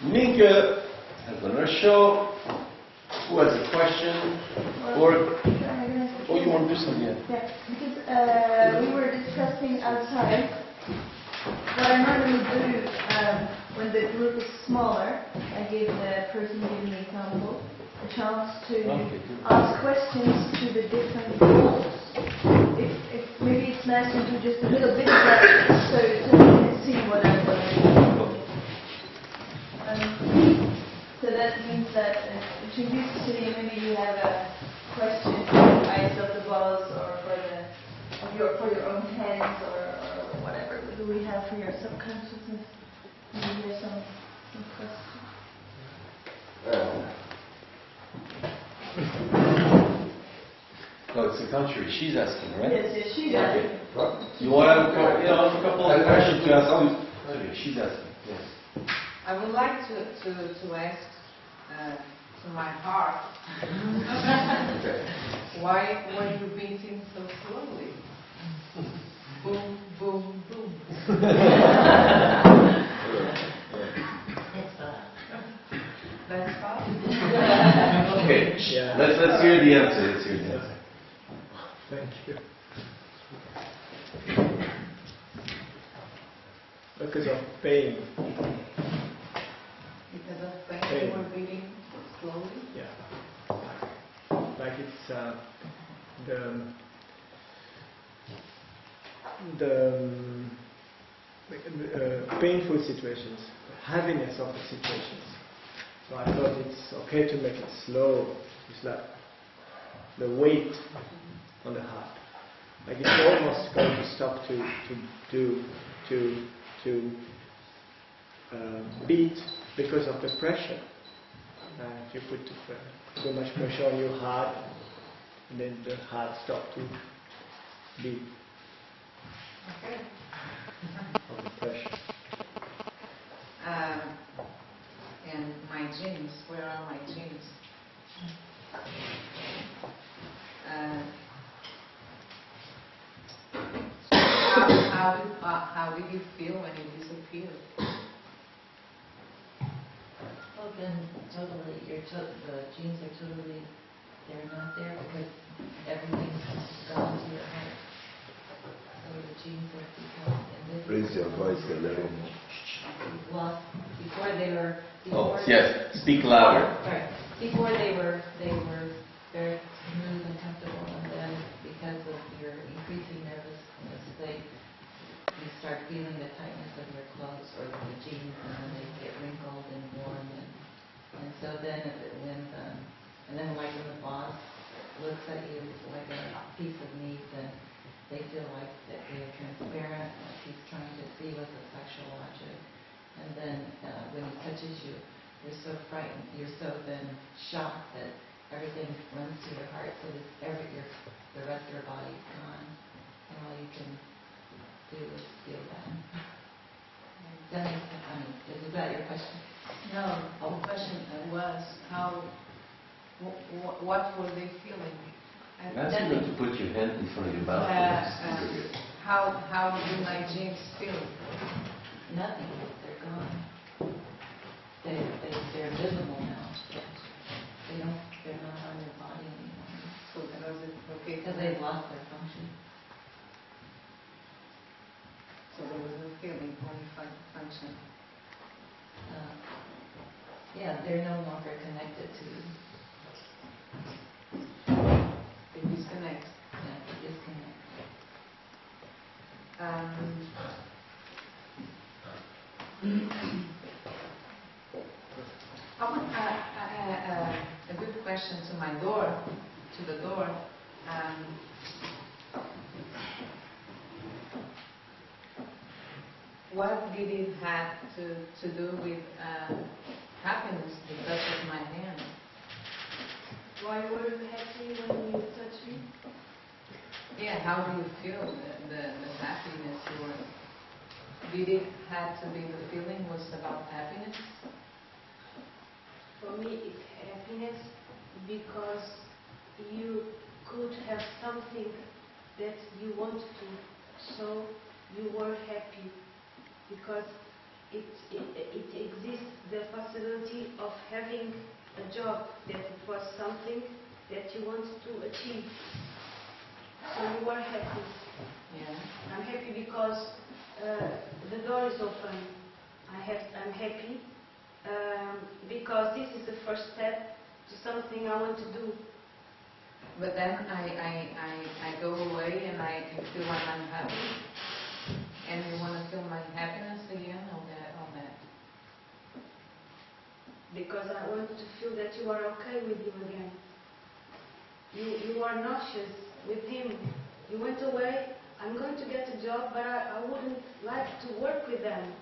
Minke has done her show. Who has a question? Or you want to do something? Yeah, because we were discussing outside. What I normally do when the group is smaller, I give the person giving the example a chance to ask questions to the different roles. If maybe it's nice to do just a little bit of that, so you can see what I'm doing. So that means that if you use the city, maybe you have a question for the eyes of the boss, or for your own hands, or whatever do we have for your subconsciousness. Maybe there's some questions. No, it's the contrary. She's asking, right? Yes, she's asking. You want to have a couple of questions to ask? She's asking. Yes. I would like to ask to my heart, why were you beating so slowly? Boom, boom, boom. That's fine. Okay. Yeah. Let's hear the answer. Thank you. Because of pain. Because of pain, you were beating slowly? Yeah. Like it's the painful situations, the heaviness of the situations. So I thought it's okay to make it slow. It's like the weight on the heart. Like it's almost going to stop to beat because of the pressure. If you put too much pressure on your heart, and then the heart stops to beat. Okay. Of the pressure. And my genes, where are my genes? How did you feel when you disappeared? Well, then totally, the genes are totally, they're not there because everything's gone to your heart. So the genes have become invisible. Raise your voice a little. Well, before they were. Yes. Speak louder. Right. Before they were very smooth and comfortable, and then because of your increasing nervousness, you start feeling the tightness of your clothes or the jeans, and then they get wrinkled and worn, and so then when the boss looks at you like a piece of meat, then they feel like that they're transparent, like he's trying to see with a sexual object, and then when he touches you, you're so frightened, you're so then shocked that everything runs to your heart, so that the rest of your body is gone, and all you can do is feel that. That makes sense. Is that your question? No, the question was what were they feeling? I'm asking you to put your hand in front of your mouth. How do my genes feel? Nothing. They're gone. They're visible now. They're not on your body anymore. So that was it. Okay. Because they've lost their function. So there was no feeling, only function. Yeah, they're no longer connected to you. They disconnect. Yeah, they disconnect. I want a good question to the door. What did it have to do with happiness, the touch of my hand? Why were you happy when you touched me? Yeah, how do you feel the happiness? Did it have to be, the feeling was about happiness? For me, it's happiness because you could have something that you want to, so you were happy because it exists the possibility of having a job, that it was something that you wanted to achieve. So you were happy. Yeah. I'm happy because the door is open. I'm happy because this is the first step to something I want to do. But then I go away and I feel like I'm happy. And you want to feel my happiness again on that. Because I want to feel that you are okay with him again. You are nauseous with him. You went away. I'm going to get a job, but I wouldn't like to work with them.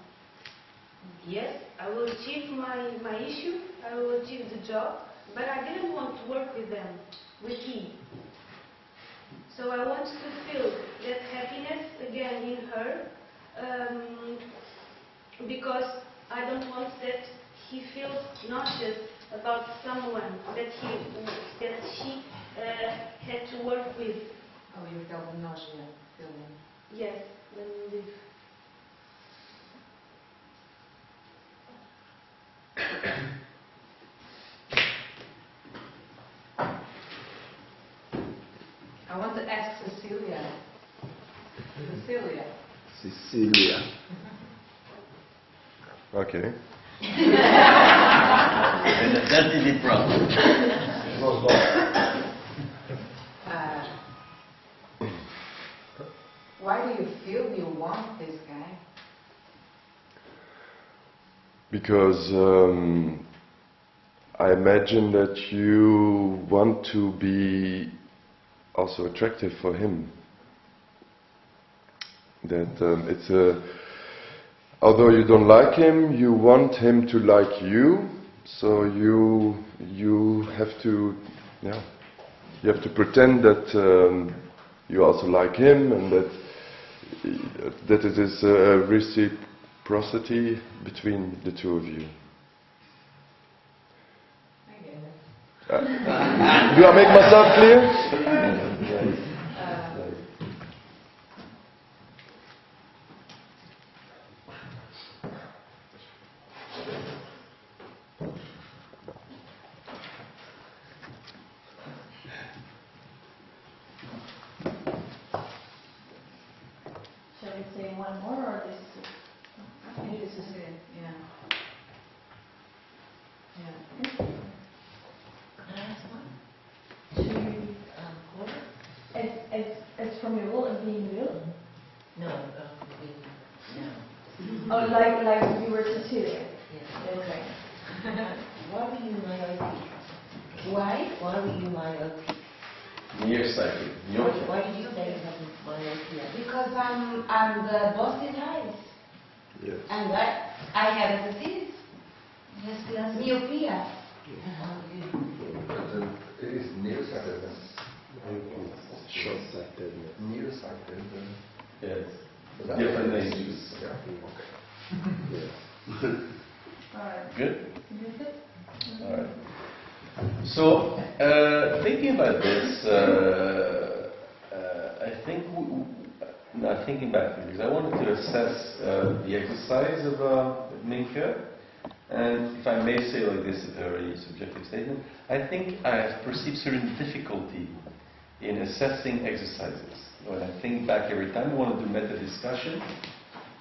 Yes, I will achieve my issue. I will achieve the job, but I didn't want to work with them, with him. So I want to feel that happiness again in her, because I don't want that he feels nauseous about someone that she had to work with. Oh, you felt the nausea feeling. Yes, when you leave. I want to ask Cecilia. Cecilia. Cecilia. Okay. That is the problem. Why do you feel you want this guy? Because I imagine that you want to be also attractive for him. That it's a, although you don't like him, you want him to like you. So you have to, you have to pretend that you also like him, and that it is a reciprocity between the two of you. I get it. Do I make myself clear? Shall we say one more, or this is I think this is it, yeah. Yeah. Can I ask one? Should we quarter? as from your will and being real? No, no. Oh, like you were Cecilia. Yes. Okay. Why were you my OP? Why were you my OP? Nearsighted. Why did you say you have my OP? Because I'm the boss's eyes. Yes. And I have a disease. Yes, myopia. It is nearsightedness. Short-sightedness. Nearsighted. Yes. Different ages. Yeah. Yes. Alright. Good? Is it? All right. So, thinking about this, I think, now thinking back, because I wanted to assess the exercise of Minke, and if I may say like this, a very subjective statement, I think I have perceived certain difficulty in assessing exercises. When I think back every time we want to do meta discussion,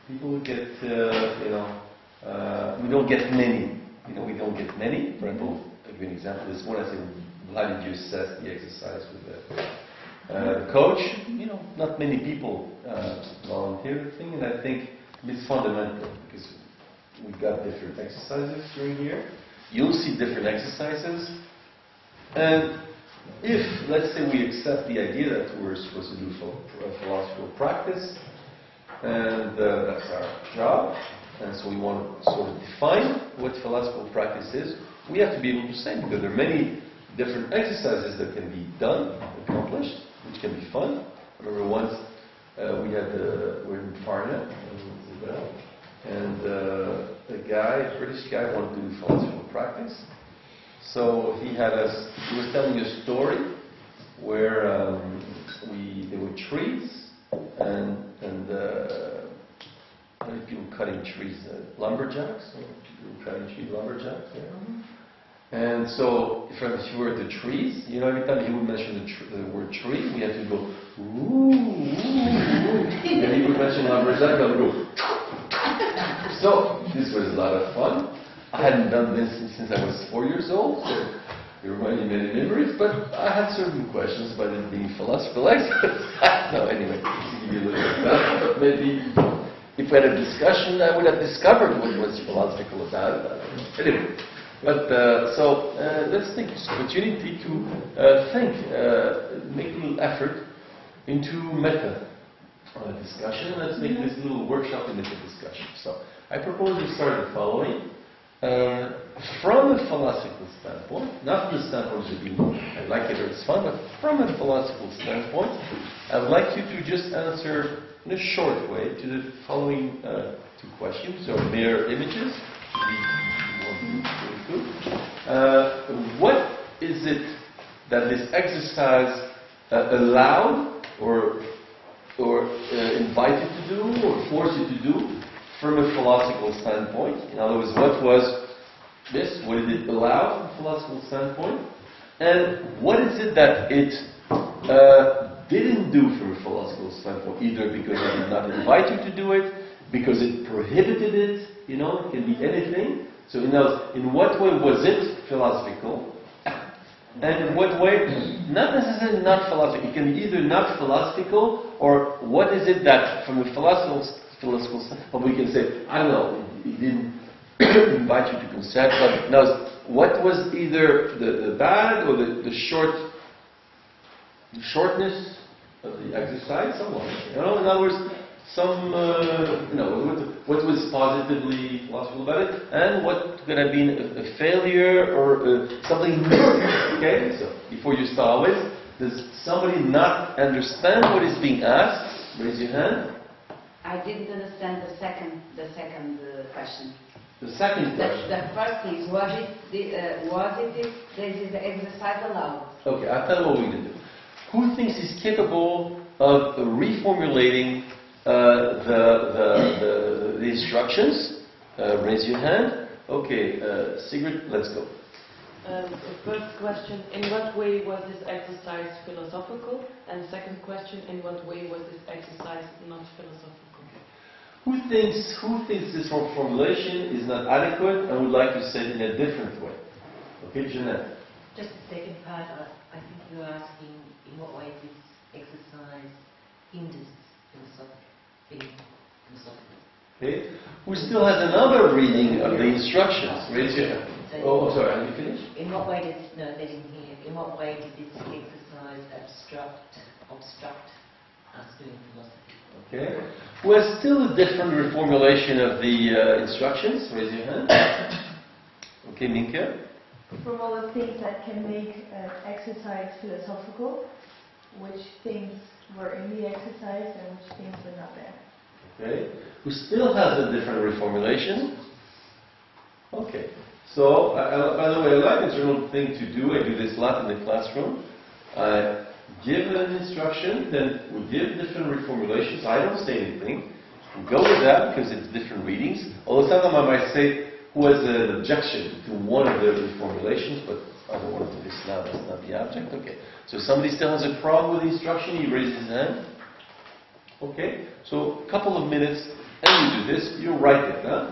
people get, we don't get many. We don't get many. For example, I'll give you an example. This one I say, how did you assess the exercise with the coach? Not many people volunteer the thing, and I think it's fundamental because we got different exercises during the year. You'll see different exercises, and if, let's say, we accept the idea that we're supposed to do philosophical practice, and that's our job, and so we want to sort of define what philosophical practice is, we have to be able to say, because there are many different exercises that can be done, accomplished, which can be fun. I remember once we're in Farna, and a British guy, wanted to do philosophical practice. So he was telling a story where there were trees, and how many people cutting trees? Lumberjacks? Or people cutting trees, lumberjacks? Yeah. And so, if you were at the trees, you know, every time he would mention the word tree, we had to go, ooh, ooh, ooh. And he would mention lumberjack, I would go, so, this was a lot of fun. I hadn't done this since I was 4 years old, so it reminded me of many memories, but I had certain questions about it being philosophical exercise. No, anyway, to give you a little bit of that, but maybe if we had a discussion, I would have discovered what was philosophical about it. Anyway. But let's take this opportunity to think, make a little effort into meta discussion. Let's make this little workshop a meta discussion. So I propose we start the following. From a philosophical standpoint, not from the standpoint of being I like it or it's fun, but from a philosophical standpoint, I would like you to just answer in a short way to the following two questions, or mere images. What is it that this exercise allowed or invited to do or forced you to do from a philosophical standpoint? In other words, what was this? What did it allow from a philosophical standpoint? And what is it that it didn't do from a philosophical standpoint? Either because it did not invite you to do it, because it prohibited it, you know, it can be anything. So in what way was it philosophical? And in what way, not necessarily not philosophical. It can be either not philosophical, or what is it that from a philosophical standpoint, we can say, I don't know, it didn't invite you to concept, but now, what was either the bad or the shortness of the exercise, somewhat. You know, in other words, what was positively philosophical about it, and what could have been a failure or something new. Okay, so before you start with, does somebody not understand what is being asked? Raise your hand. I didn't understand the second question. The second question. The first is, was it this exercise allowed? Okay, I'll tell you what we're going to do. Who thinks he's capable of reformulating the instructions? Raise your hand. Okay, Sigrid, let's go. The first question, in what way was this exercise philosophical? And second question, in what way was this exercise not philosophical? Who thinks this formulation is not adequate and would like to say it in a different way? Okay, Jeanette. Just the second part, I think you're asking in what way this exercise hinders being philosophical. Okay. Who still has another reading of the instructions? Raise your hand. Oh, sorry, have you finished? In what way did, no, they didn't hear. In what way did this exercise obstruct us doing philosophy? Okay. Who has still a different reformulation of the instructions? Raise your hand. Okay, Minke. From all the things that can make exercise philosophical, which things were in the exercise and which things were not there. Okay. Who still has a different reformulation? Okay. So, by the way, I like a general thing to do. I do this a lot in the classroom. I give an instruction, then we give different reformulations. I don't say anything. We go with that because it's different readings. Although sometimes I might say who has an objection to one of the reformulations, but I don't want to do this now. That's not the object. Okay. So if somebody still has a problem with the instruction, he raises his hand. Okay. So a couple of minutes, and you do this. You write it, huh?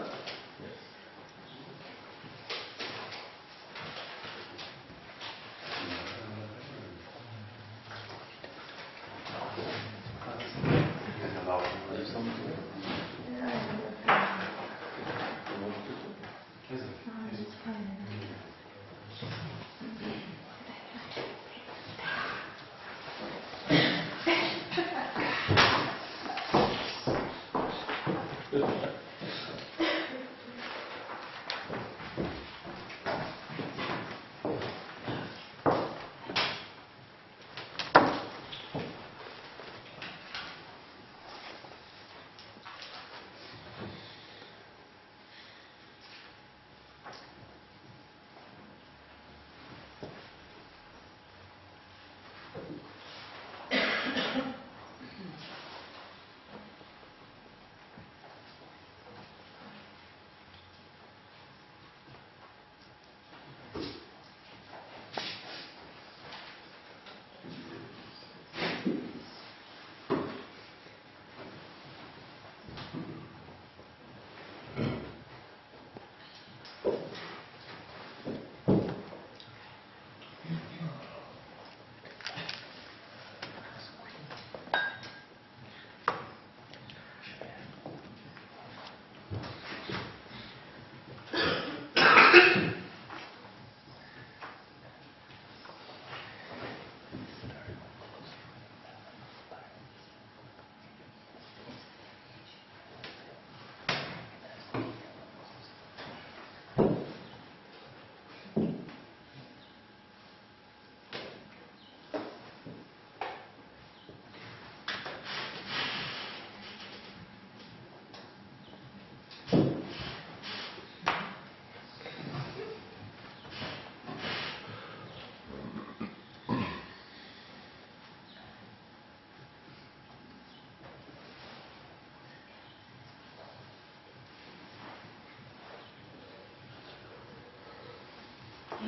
Who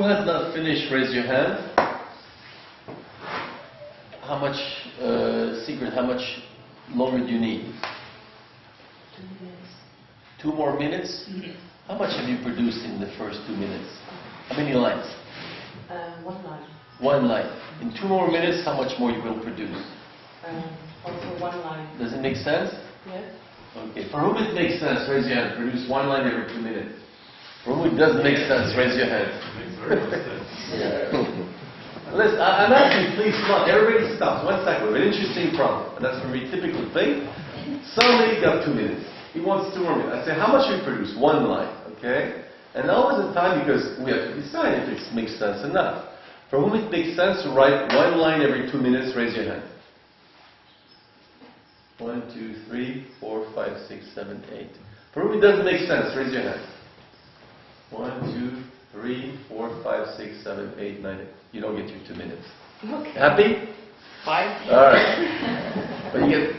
has not finished, raise your hand. How much, Secret, how much longer do you need? 2 minutes. 2 more minutes? How much have you produced in the first 2 minutes? How many lines? 1 line. 1 line. In 2 more minutes, how much more you will produce? Also 1 line. Does it make sense? Yes. Okay. For whom it makes sense, raise your hand. Produce 1 line every 2 minutes. For whom it doesn't make sense, raise your hand. Makes very much sense. Listen, I'm asking, please, come on, everybody stops. 1 second. We have an interesting problem. And that's a very typical thing. Somebody got 2 minutes. He wants 2 more minutes. I say, how much do you produce? 1 line, okay? And now is the time because we have to decide if it makes sense or not. For whom it makes sense to write 1 line every 2 minutes, raise your hand. 1, 2, 3, 4, 5, 6, 7, 8. For whom it doesn't make sense, raise your hand. 1, 2, 3, 4, 5, 6, 7, 8, 9. You don't get your 2 minutes. Okay. Happy? 5. Alright. But you get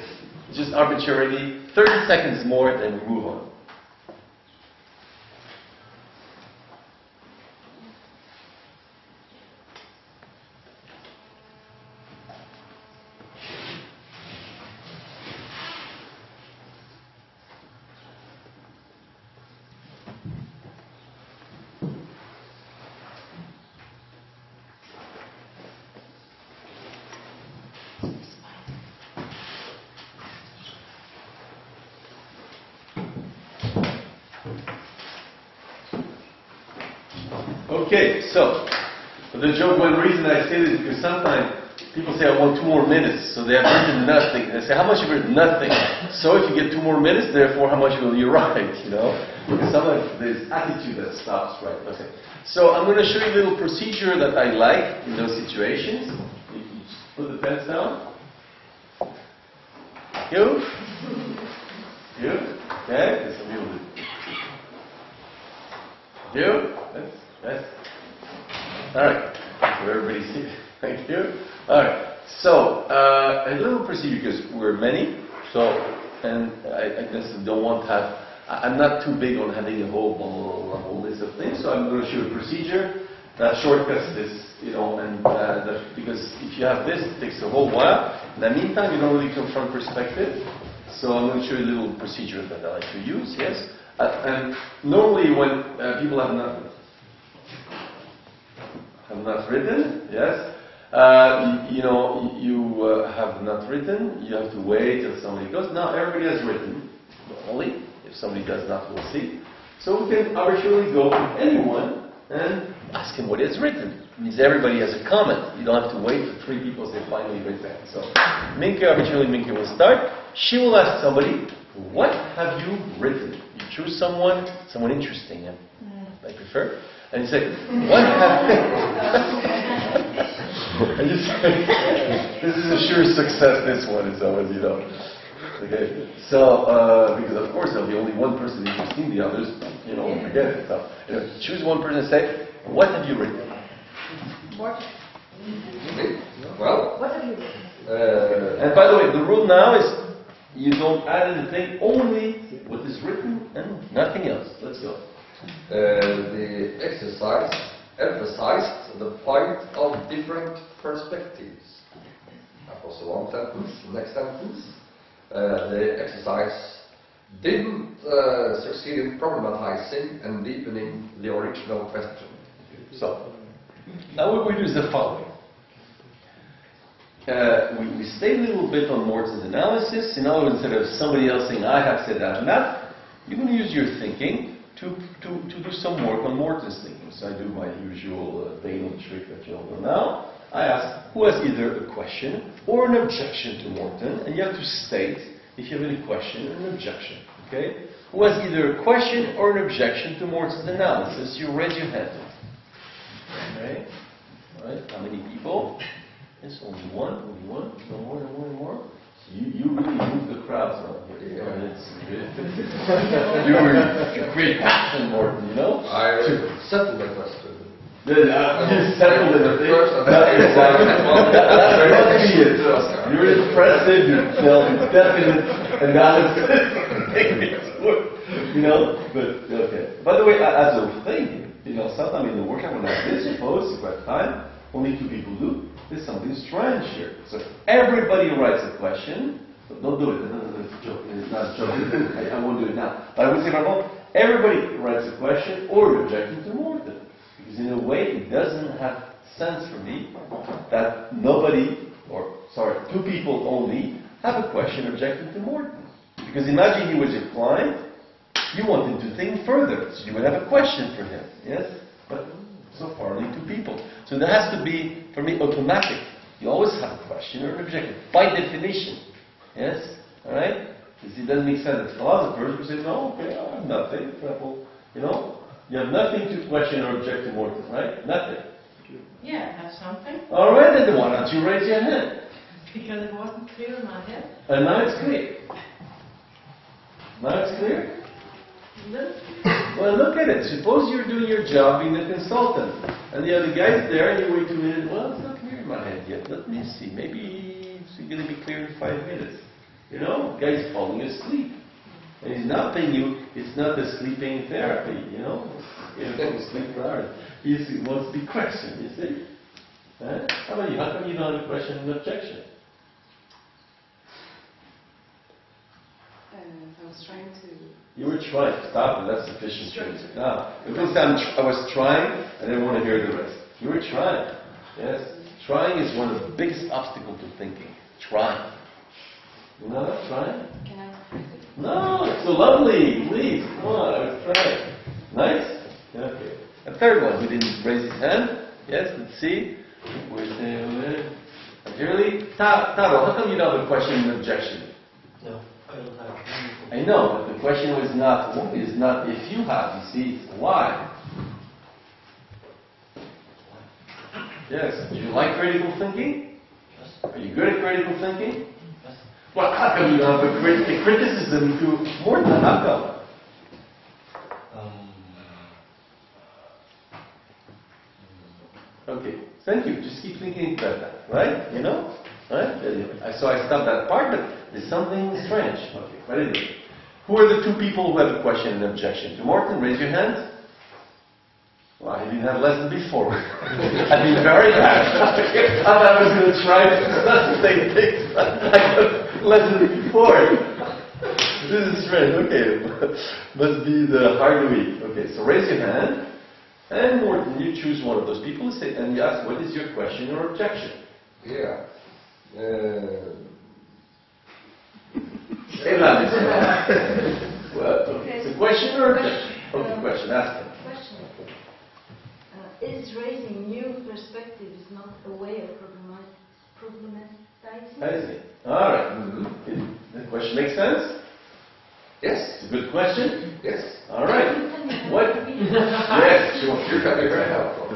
just arbitrarily 30 seconds more, then we move on. Okay, so the joke, one reason I say this is because sometimes people say I want 2 more minutes, so they have written nothing. They say, how much have you written? Nothing. So if you get 2 more minutes, therefore how much will you write, you know? Because sometimes there's attitude that stops, right? Okay. So I'm going to show you a little procedure that I like in those situations. You can just put the pens down. You? You? Okay, that's a little bit. You? Yes. Alright. So everybody see. Thank you. Alright. So, a little procedure because we're many. So, and I guess I don't want to have, I'm not too big on having a whole list of things. So I'm going to show you a procedure that shortcuts this, you know, and because if you have this, it takes a whole while. In the meantime, you don't really confront perspective. So I'm going to show you a little procedure that I like to use, yes. And normally when people have not written, yes. You know, you have not written, you have to wait till somebody goes. Now everybody has written, normally. If somebody does not, we'll see. So we can arbitrarily go to anyone and ask him what he has written. It means everybody has a comment. You don't have to wait for 3 people to say finally written. So Minke, arbitrarily Minke will start. She will ask somebody, what have you written? You choose someone interesting, yeah? I prefer. And you say, what have and you say, this is a sure success, this one is always, you know. Okay, so, because of course there'll be only one person interesting, the others, you know, forget it. So, you know, choose one person and say, what have you written? What? Well, What have you written? And by the way, the rule now is you don't add anything, only what is written and nothing else. Let's go. the exercise emphasized the point of different perspectives. That was a long sentence. Next sentence. The exercise didn't succeed in problematizing and deepening the original question. So, now what we do is the following. We stay a little bit on Morton's analysis. In other words, instead of somebody else saying, I have said that and that, you're going to use your thinking to do some work on Morton's thinking. So I do my usual banal trick that you all know now. I ask, who has either a question or an objection to Morton? And you have to state if you have any question or an objection. Okay? Who has either a question or an objection to Morton's analysis? You raise your hand. Okay? All right? How many people? It's only one. No more, no more, no more. So you really move the crowds around here. Yeah. You create passion, Morton, you know? I settled the question. You settled it, I think. First, You're impressive, you tell definite analysis. You know, but okay. By the way, as a thing, you know, sometimes in the workshop when I this, suppose you have time, only 2 people do, there's something strange here. So everybody writes a question. Don't do it. It's a joke. It's not a joke. I won't do it now. But I would say, everybody writes a question or an objection to Morten. Because in a way, it doesn't have sense for me that nobody, or sorry, 2 people only have a question objecting to Morten. Because imagine he was your client, you want him to think further, so you would have a question for him, yes? But so far only 2 people. So there has to be, for me, automatic. You always have a question or an objection, by definition, yes? All right? Because it doesn't make sense that philosophers would say, no, okay, I have nothing, for example, you know? You have nothing to question or object to Morten, right? Nothing. Yeah, I have something. All right, then why don't you raise your hand? Because it wasn't clear in my head. And now it's clear. Now it's clear? Well, look at it. Suppose you're doing your job being a consultant, and the other guy's there, and you wait 2 minutes. Well, it's not clear in my head yet. Let me see. Maybe it's going to be clear in 5 minutes. You know, the guy's falling asleep. And he's not paying you, it's not a sleeping therapy, you know? You don't sleep for hours. He wants to be questioned, you see? How about you? How come you don't have a question and objection? I was trying to... You were trying. Stop it, that's sufficient truth. Now, if it's I was trying, I didn't want to hear the rest. You were trying. Yes? Trying is one of the biggest obstacles to thinking. Trying. You know that? Trying? Can I repeat it? No, it's so lovely. Please, come on, I was trying. Nice? Okay. A third one who didn't raise his hand. Yes, let's see. Really? Taro, how come you don't have a question and objection? No, I don't have. I know, but the question was not if you have, you see, it's why. Yes. Do you like critical thinking? Yes. Are you good at critical thinking? Yes. Well, how come you don't have a criticism to more than how come? Okay, thank you. Just keep thinking about that, right? You know? Right? So I stopped that part, but there's something strange. Okay, what is it? Who are the 2 people who have a question and objection? To Morten, raise your hand. Well, I didn't have a lesson before. I've been very bad. I thought I was going to try to not the same thing. I got a lesson before. This is strange. Okay, must be the hard week. Okay, so raise your hand. And Morten, you choose one of those people and you ask, what is your question or objection? Yeah. Say that. Well, okay. It's a question or objection? Okay, question. Ask him. Question. Is raising new perspectives not a way of problematizing? I see. All right. Mm-hmm. The question makes sense? Yes. It's a good question? Yes. All right. What? Yes, sure. You can be very helpful.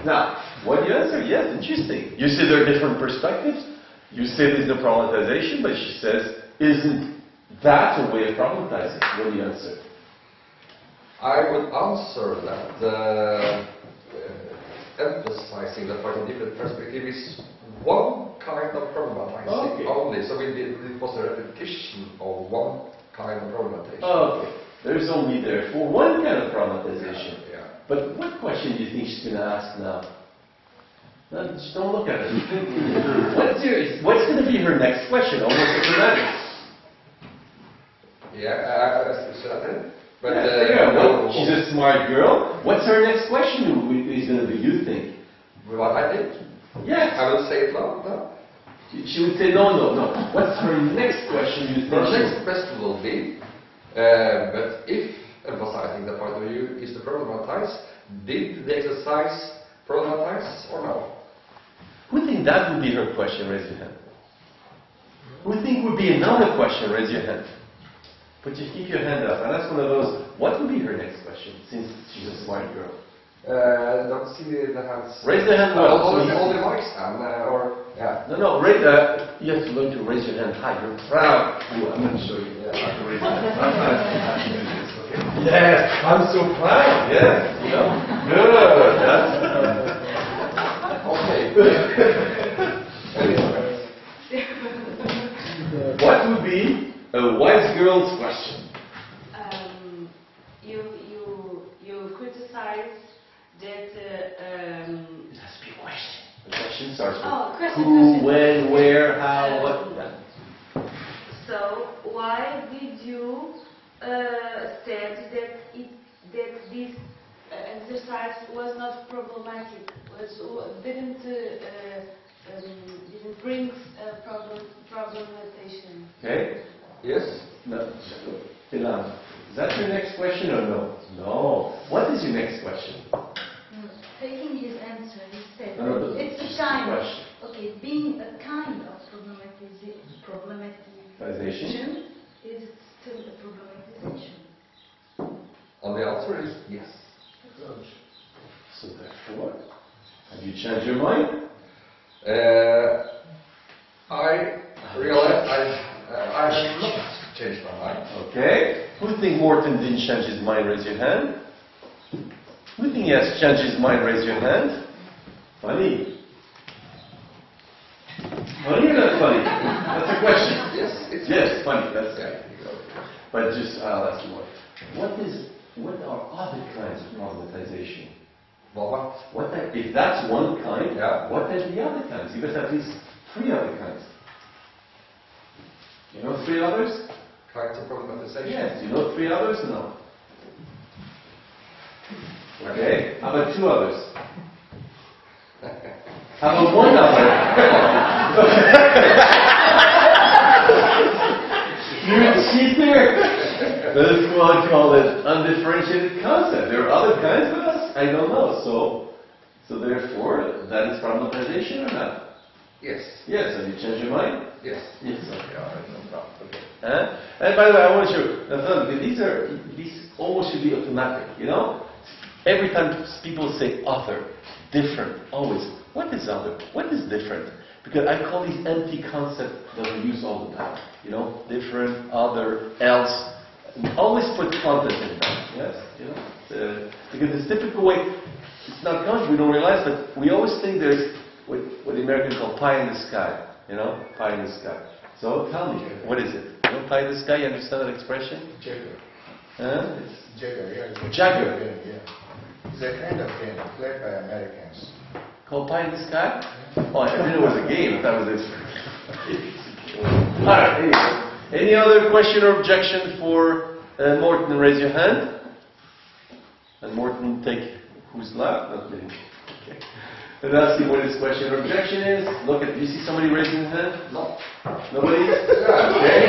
Now, what do you answer? Yes, interesting. You say there are different perspectives. You say there's no problematization, but she says, isn't that a way of problematizing? What do you answer? I would answer that emphasizing the point of different perspective is one kind of problematizing only. So it was a repetition of one kind of problematization. Okay. There's only therefore one kind of problematization. Yeah. But what question do you think she's going to ask now? No, just don't look at it. What's going to be her next question? Almost dramatic. Yeah, but she's a smart girl. What's her next question is going to be, you think? What I did? Yes. I will say it now. No. She would say, no. What's her next question, you think? Her next question will be, but if emphasizing the point of view is to problematize, did the exercise problematize or no? Who think that would be her question? Raise your hand. Who think would be another question? Raise your hand. But you keep your hand up, and that's one of those. What would be her next question, since she's a smart girl? Don't see the hands. Raise the hand. Only Mike's hand, or yeah. No. Raise. You have to learn to raise your hand high. You're proud. I'm going to show you how to raise your hand. Okay. Yes, I'm so proud. Yes, you know. Good. That's What would be a wise girl's question? You criticize that. It has to be a question. The question starts with question. who, when, where, how, what. Yeah. So why did you said that this exercise was not problematic? Didn't bring problematization? Okay. Yes? No. Ilan, is that your next question or no? No. What is your next question? Taking his answer, he said No, it's just a kind a of, question. okay, being a kind of problematization is still a problematization. And the answer is yes. So therefore, have you changed your mind? I realize I have not changed my mind. Okay. Who think Morton didn't change his mind? Raise your hand. Who think he has changed his mind? Raise your hand. Funny. Funny or not funny? That's a question. Yes, it's Yes, funny. That's right. But just I'll ask you what are other kinds of problematization? Well, If that's one kind, Yeah. what are the other kinds? You must have at least 3 other kinds. You know 3 others? kinds of problematization. Yes. You know 3 others? No. Okay. How about 2 others? How about 1 other? You cheater! That's what I call it undifferentiated concept. There are other kinds of us? I don't know. So therefore, that is problematization or not? Yes. Yes. Have you changed your mind? Yes. Yes. Okay. All right. No problem. Okay. And by the way, I want to show you. These almost should be automatic. You know, every time people say other, different, always. What is other? What is different? Because I call these empty concepts that we use all the time. You know, different, other, else. Always put content in them. Yes. You know, because it's typical way. It's not conscious. We don't realize, but we always think there's what the Americans call pie in the sky. You know, pie in the sky. So tell me, what is it? You know, pie in the sky. You understand that expression? Jagger. Huh? It's Jagger, yeah. Jagger. Yeah. It's a kind of game played by Americans. Called pie in the sky? Oh, I didn't know it was a game. I thought it was a... Alright, anyway. Any other question or objection for Morton? Raise your hand. And Morton, take who's left? Not me. Okay. And let's see what his question or objection is. Look at, do you see somebody raising their hand? No. Nobody? Okay.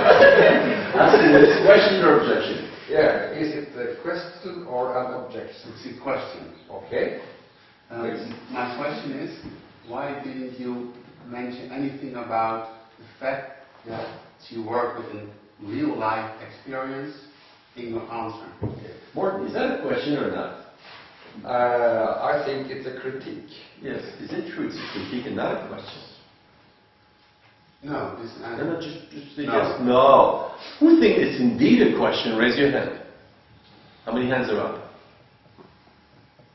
Asking this question or objection? Yeah, is it a question or an objection? It's a question. Okay. My question is, why didn't you mention anything about the fact that you work with a real life experience in your answer? Okay. Morton, is that a question or not? I think it's a critique. Yes. Is it true? It's a critique and not a question. No, this is No, just say No. yes. No. Who thinks it's indeed a question? Raise your hand. How many hands are up?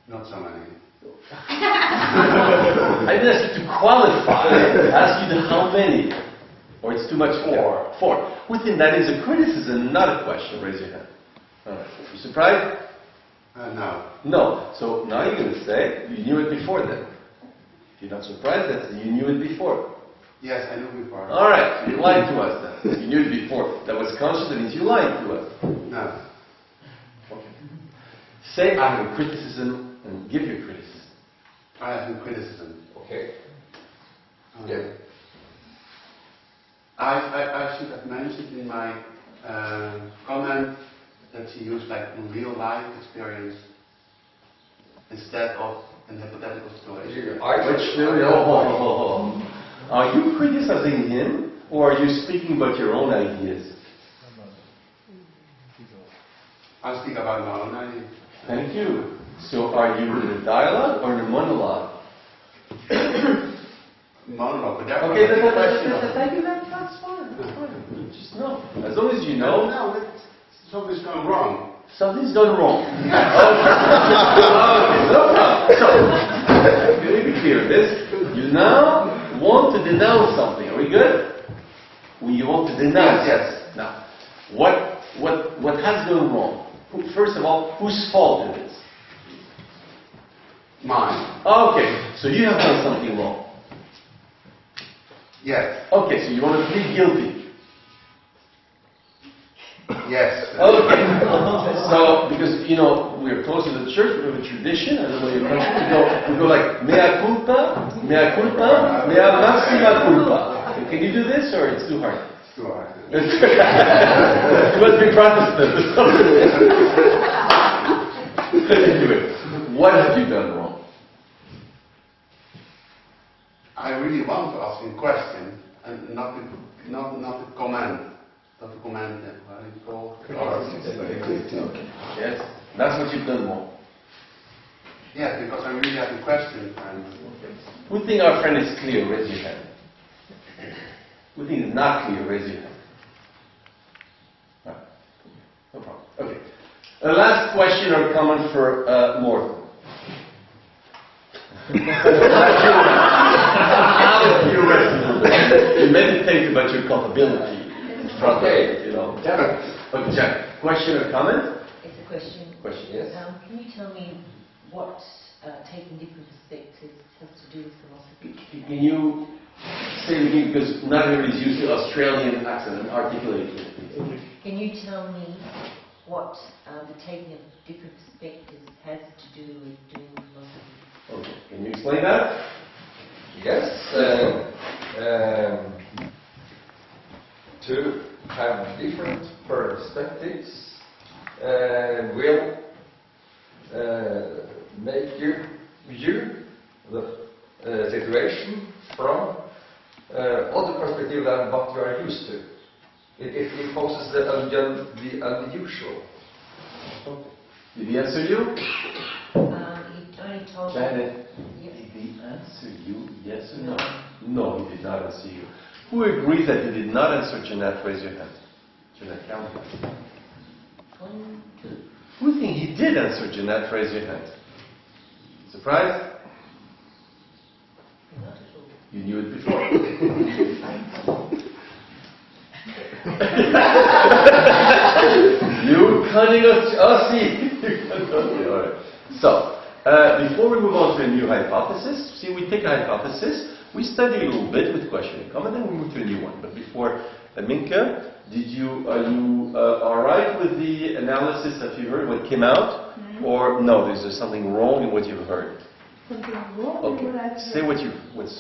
not so many. I didn't ask you to qualify. I asked you to how many. Or it's too much? 4. 4. Who thinks that is a criticism, not a question? Raise your hand. All right. You surprised? No. No. So now you're going to say you knew it before then. If you're not surprised, that's you knew it before. Yes, I knew before. All right. So you lied to us then. You knew it before. That was conscious. That means you lied to us. No. Okay. Say I have a criticism and give your criticism. I have no criticism. Okay. Yeah. I should have mentioned in my comment that you use like a real life experience instead of an hypothetical situation. Are you criticizing him or are you speaking about your own ideas? I speak about my own idea. Thank you. So are you in a dialogue or in a monologue? Monologue, but that's Okay, not a question. thank you. That's fine. That's fine. Just know. As long as you know. No, something's gone wrong. Something's gone wrong. Okay, no problem. So, let me be clear. You now want to denounce something. Are we good? You want to denounce? Yes. Now, what has gone wrong? First of all, whose fault it is? Mine. Okay, so you have done something wrong. Yes. Okay, so you want to plead guilty. Yes. Okay. So, because, we're close to the church, we have a tradition, I don't know your country, we go like, mea culpa, mea maxima culpa. Can you do this, or it's too hard? It's too hard. You must be Protestant. Anyway, what have you done wrong? I really want to ask a question and not to comment. Not to comment, how do you call it? Yes, that's what you've done wrong. Yes, because I really have a question. And who think our friend is clear? Raise your hand. Who think it's not clear? Raise your hand. No problem. Okay. The last question or comment for Morgan. You meditate about your culpability. Okay. Okay, Jack. Question or comment? It's a question. Question, yes. Can you tell me what taking different perspectives has to do with philosophy? Can you say it again, because not everybody's used to Australian accent, and articulate it, please. Can you tell me what the taking of different perspectives has to do with doing philosophy? Okay. Can you explain that? Yes. To have different perspectives will make you view the situation from other perspective than what you are used to. It poses the unusual. Did he answer you? He only told Janet, yes. did he answer you, yes or no? No, he did not answer you. Who agrees that he did not answer Jeanette? Raise your hand. Jeanette, count. 1, 2. Who think he did answer Jeanette? Raise your hand. Surprised? Not at all. You knew it before. You cunning Aussie. Okay, all right. So, before we move on to a new hypothesis, see, we take a hypothesis, we study a little bit with question and comment, then we move to a new one. But before, Minke, are you all right with the analysis that you heard, what came out? Mm-hmm. Or no, is there something wrong in what you've heard? Something wrong Okay, with what I've say what's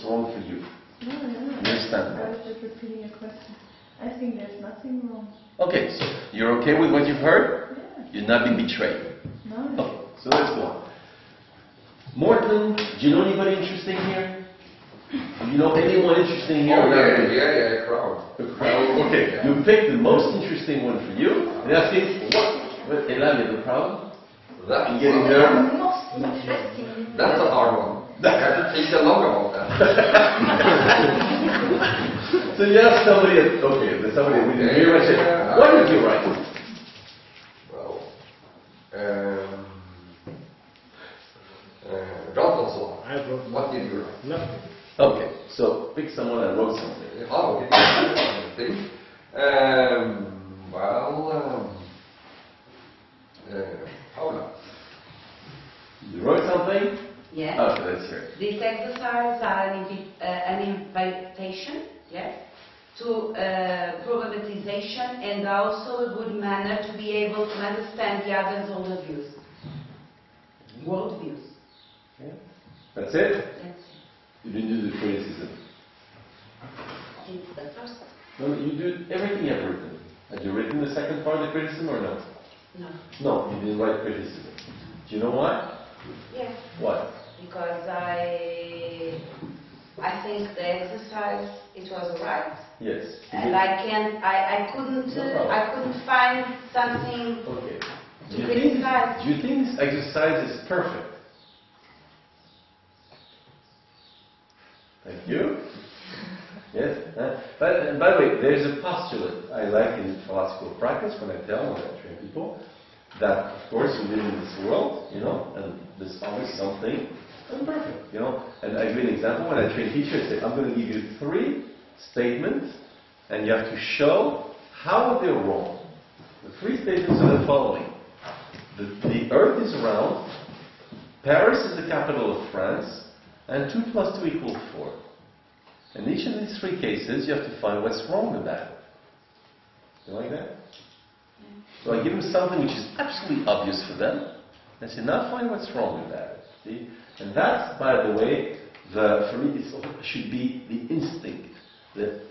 wrong for you. No. Understand. I was just repeating a question. I think there's nothing wrong. Okay, so you're okay with what you've heard? Yeah. You're not being betrayed. No. Okay, so let's go on. Morton, do you know anybody interesting here? Do you know anyone interesting here? Yeah, crowd. The crowd. Okay, you pick the most interesting one for you, and asking what Elan the crowd? That's You getting nervous? Most interesting. That's a hard one. I have to think long about that. So you have somebody, there's somebody we didn't hear much. What did you write? Well, Robinson. I wrote What did you write? nothing. Okay, so pick someone that wrote something. Oh, did you write something? Paula. You wrote something? Yes. Okay, let's hear it. This exercise are an invitation, yes, to problematization and also a good manner to be able to understand the other's older views, world views. Yeah. That's it? That's You didn't do the criticism. it's the first. No, you did everything you've written. Had you written the second part of the criticism or no? No. No, you didn't write criticism. Do you know why? Yes. Why? Because I think the exercise it was right. Yes. And I couldn't find something Okay. to criticize. Do you think this exercise is perfect? Thank you. Yes. But by the way, there's a postulate I like in philosophical practice when I train people that, of course, we live in this world, and there's always something I'm perfect, you know. And I give you an example. When I train teachers, I say, I'm going to give you 3 statements, and you have to show how they're wrong. The 3 statements are the following. The Earth is round, Paris is the capital of France, and 2 plus 2 equals 4. In each of these 3 cases, you have to find what's wrong with that. You like that? So I give them something which is absolutely obvious for them, and say, now find what's wrong with that. See? And that's, by the way, for me, it should be the instinct, the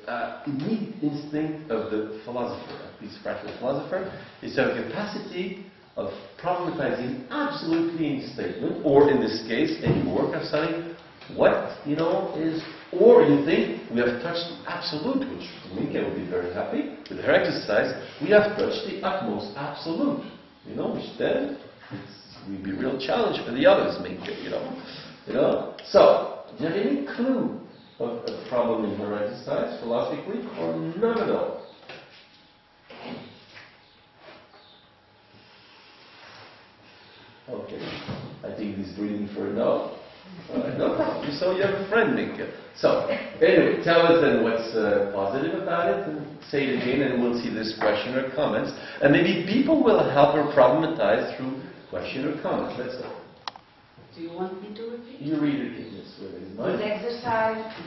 immediate instinct of the philosopher, at least practical philosopher, is to have a capacity of problematizing absolutely any statement, or in this case, any work of studying, what, is, or you think we have touched the absolute, which Minke will be very happy with her exercise, we have touched the utmost absolute, which then will be a real challenge for the others, Minke, So, do you have any clue of a problem in her exercise, philosophically, or none at all? Okay, I think he's breathing for a no. No problem. So you have a friend, Minke. So, anyway, tell us then what's positive about it, and say it again, and we'll see this question or comments. And maybe people will help her problematize through question or comments. Let's go. Do you want me to repeat? You read it again, yes.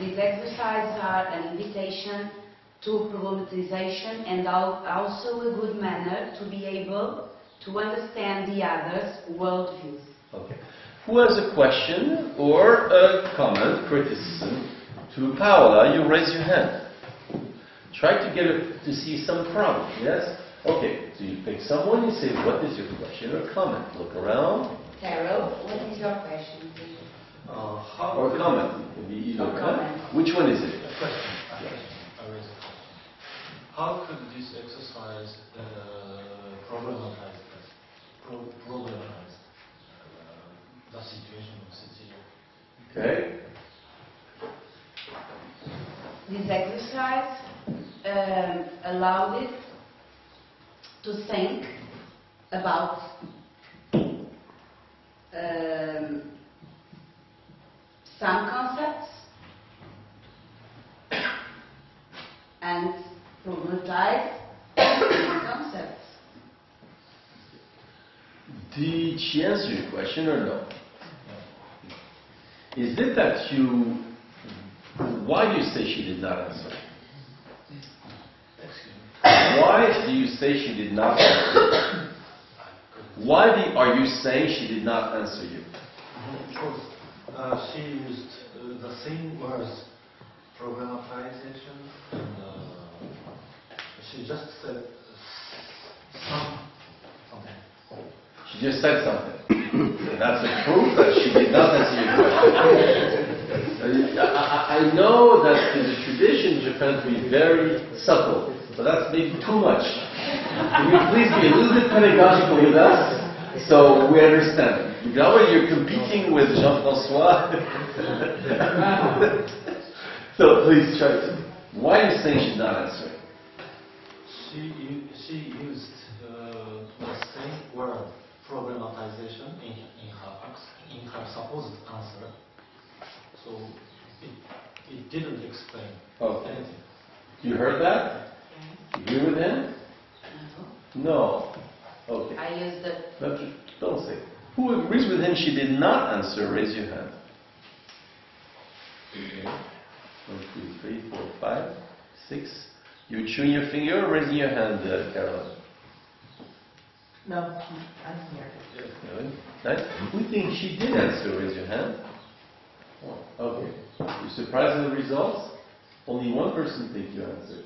These exercises are an invitation to problematization and also a good manner to be able to understand the other's worldviews. Okay. Who has a question or a comment, criticism to Paola? You raise your hand. Try to get to see some problem, yes? Okay, so you pick someone, you say, what is your question or comment? Look around. Carol, what is your question, please? Or comment. It can be either. Comment. Which one is it? Question. How could this exercise problematize the situation of Cecilia? Okay. This exercise allowed it to think about some concepts and problematize these concepts. Did she answer your question or no? Is it that you... Why do you say she did not answer? Why do you say she did not answer? Why are you saying she did not answer you? Because she used the same words, programmatization, and she just said something. She just said something. That's a proof that she did not answer your question. I know that in the tradition in Japan to be very subtle, but that's maybe too much. Can you please be a little bit pedagogical with us so we understand? Now you're competing with Jean-François. So please try to. Why are you saying she's not answering? She used the same word, problematization, in her supposed answer. So it didn't explain anything. You heard that? Agree with him? No. Okay. I used the... Okay. Don't say. Who agrees with him she did not answer? Raise your hand. Okay. 1, 2, 3, 4, 5, 6. You chewing your finger or raising your hand, Caroline? No, I'm here. Really? Nice. Who thinks she did answer? Raise your hand. Okay. You surprised with the results? Only one person thinks you answered.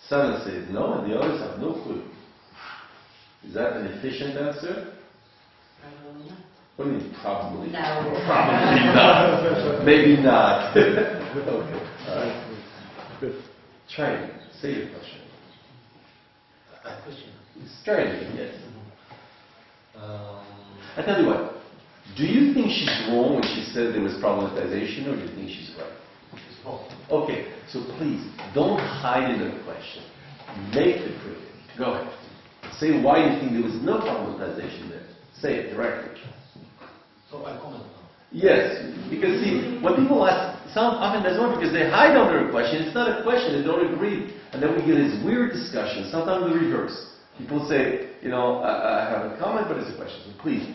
7 says no, and the others have no clue. Is that an efficient answer? Probably not. What do you mean, probably? No. Probably not. Maybe not. Okay. All right. Good. Try it. Say your question. A question. Try it again, yes. I tell you what. Do you think she's wrong when she said there was problematization, or do you think she's right? She's wrong. Okay, so please, don't hide in the question. Make the critic. Go ahead. Say why you think there was no problematization there. Say it directly. So I comment now. Yes, because see, when people ask, often that's not because they hide under a question. It's not a question, they don't agree. And then we get this weird discussion, sometimes the reverse. People say, you know, I have a comment, but it's a question. So please,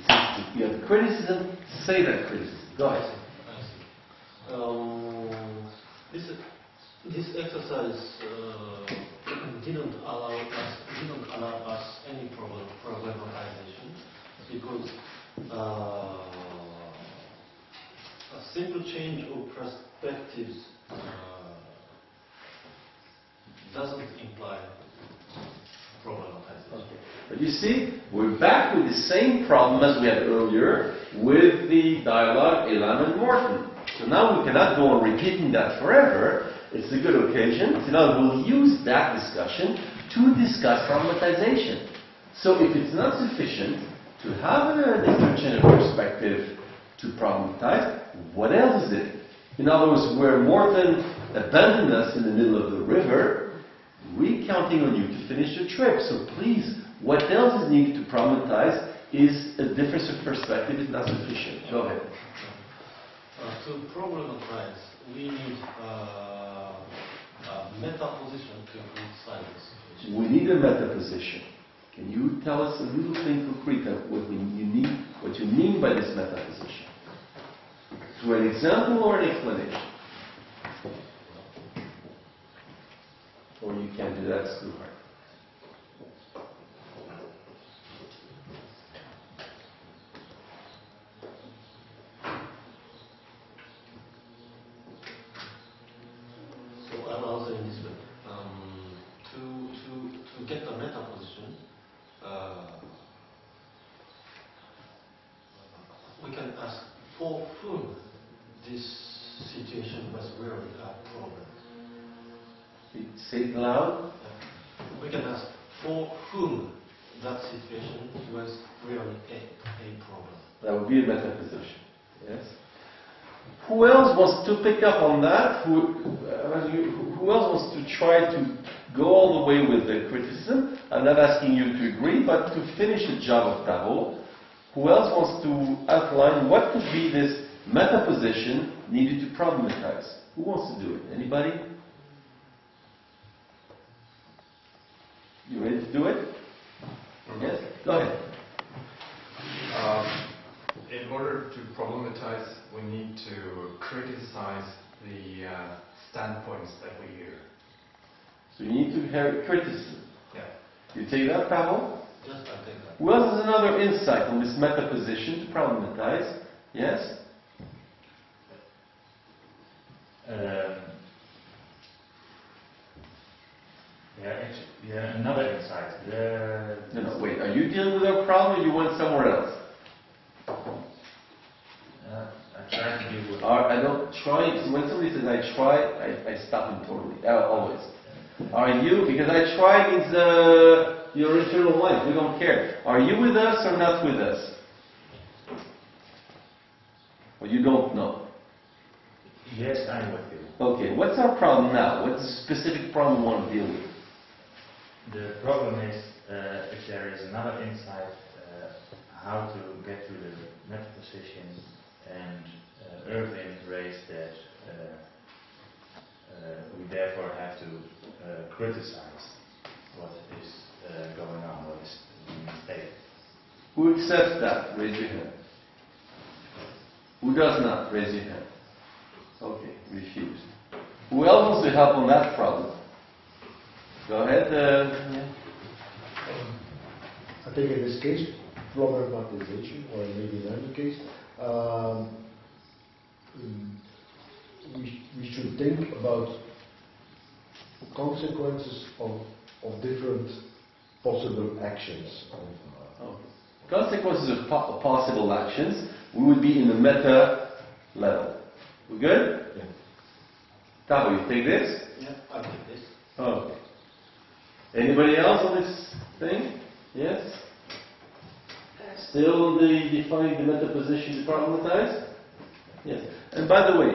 if you have a criticism, say that criticism. Go ahead. This exercise didn't allow us any problematization because a simple change of perspectives doesn't imply problematization. Okay. But you see, we're back with the same problem as we had earlier with the dialogue Elan and Morton. So now we cannot go on repeating that forever. It's a good occasion. So now we'll use that discussion to discuss problematization. So if it's not sufficient to have a different change of perspective to problematize, what else is it? In other words, where Morton abandoned us in the middle of the river, we're counting on you to finish the trip. So please, what else is needed to problematize is a difference of perspective is not sufficient. Go ahead. To problematize, we need a meta position to criticize the situation. We need a meta position. Can you tell us a little thing concrete of what you mean by this meta position? Through an example or an explanation? Or you can't do that, it's too hard. So I'll answer in this way. To get the meta position, we can ask for whom this situation was really a problem. Say it loud. We can ask for whom that situation was really a problem. That would be a meta position. Yes. Who else wants to pick up on that? Who else wants to try to go all the way with the criticism? I'm not asking you to agree, but to finish the job of Tarot. Who else wants to outline what could be this meta position needed to problematize? Who wants to do it? Anybody? You ready to do it? Yes? Go ahead. In order to problematize, we need to criticize the standpoints that we hear. So you need to have criticism. Yeah. You take that, Pavel? Yes, I take that. Who else has another insight on this meta position to problematize? Yes? Another insight. No, wait. Are you dealing with our problem or you went somewhere else? I try to deal with. I don't try. When somebody says I try, I stop him totally. Always. Are you? Because I try means your internal life. We don't care. Are you with us or not with us? Well, you don't know. Yes, I'm with you. Okay. What's our problem now? What's the specific problem we want to deal with? The problem is if there is another insight, how to get to the meta position, and Irving raised that we therefore have to criticize what is going on, what is being stated. Who accepts that? Raise your hand. Who does not? Raise your hand. Okay, refused. Who else wants to help on that problem? Go ahead. Yeah. I think in this case, problematization, or maybe in another case, we should think about consequences of different possible actions. Okay. Consequences of possible actions, we would be in the meta level. We good? Yeah. Tabo, you take this? Yeah, I take this. Okay. Anybody else on this thing? Yes? Still defining the meta position to problematize? Yes. And by the way,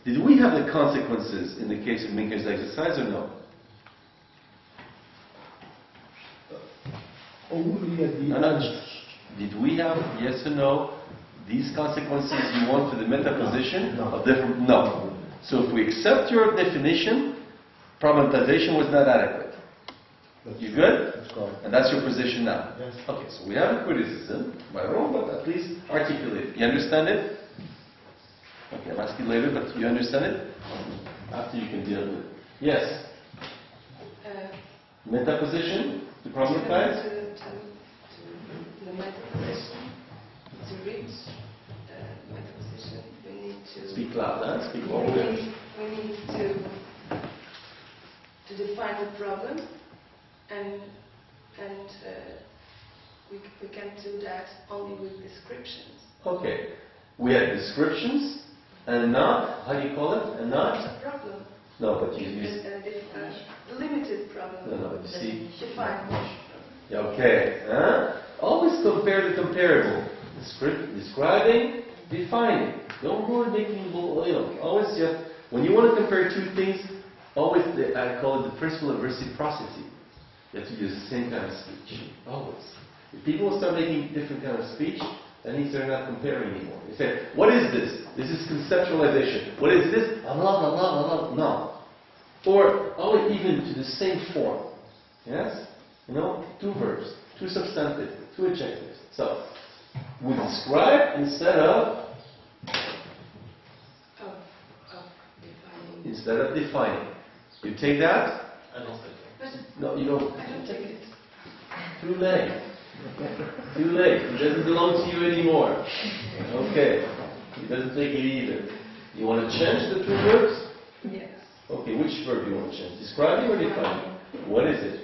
did we have the consequences in the case of Minke's exercise or no? Only at the No, no. Did we have, yes or no, these consequences you want to the metaposition of different? No. So if we accept your definition, problematization was not adequate. You good? That's correct. And that's your position now? Yes. Okay, so we have a criticism, by wrong, but at least articulate. You understand it? Okay, I'll ask you later, but you understand it? After you can deal with it. Yes? Metaposition? To problematize? To the metaposition, to reach metaposition, we need to... Speak loud, huh? Speak We louder. need to define the problem, and we can do that only with descriptions. Okay. We have descriptions, and not, how do you call it? And not? It's a problem. No, but you use... A limited problem. No, but you see... Define. Okay. Huh? Always compare the comparable. Describing, defining. Don't go making always you have, when you want to compare two things, always I call it the principle of reciprocity. You have to use the same kind of speech. Always. If people start making different kind of speech, that means they're not comparing anymore. You say, what is this? This is conceptualization. What is this? Blah, blah, blah, blah, blah. No. Or always even to the same form. Yes? You know, two verbs, two substantives, two adjectives. So, we describe instead of defining. You take that? I don't think so. No, you don't. I don't take it. Too late. Too late. It doesn't belong to you anymore. Okay. He doesn't take it either. You want to change the two verbs? Yes. Okay, which verb do you want to change? Describing or defining? What is it?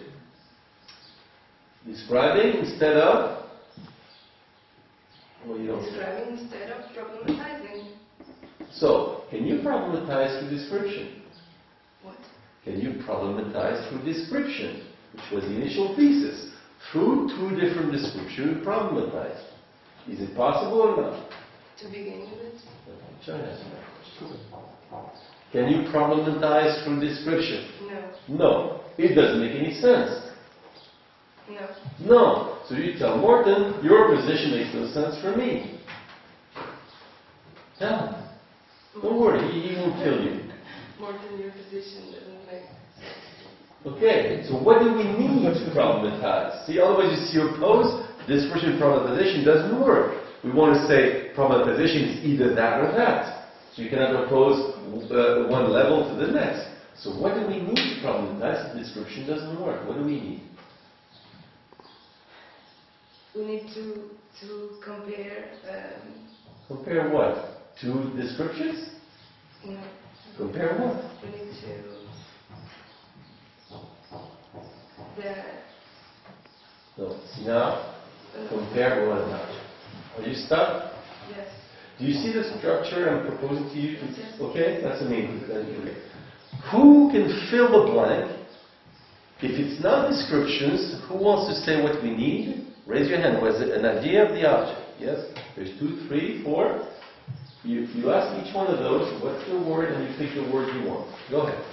Describing instead of? Well, you don't. Describing instead of problematizing. So, can you problematize through description? What? Can you problematize through description? Which was the initial thesis. Through two different descriptions, you problematize. Is it possible or not? To begin with. Try to answer that question. Can you problematize through description? No. No. It doesn't make any sense. No. No. So you tell Morton, your position makes no sense for me. Tell him. Don't worry, he won't kill you. More than your position doesn't make sense. Okay, so what do we need to problematize? See, otherwise you see oppose, description problematization doesn't work. We want to say problematization is either that or that. So you cannot oppose one level to the next. So what do we need to problematize if description doesn't work? What do we need? We need to compare. Compare what? Two descriptions? No. Compare what? We need to No. See now? Compare what not? Are you stuck? Yes. Do you see the structure I'm proposing to you? Okay, that's the main thing. Who can fill the blank? If it's not descriptions, who wants to say what we need? Raise your hand. Was it an idea of the object? Yes? There's 2, 3, 4. You ask each one of those, what's the word, and you pick the word you want. Go ahead.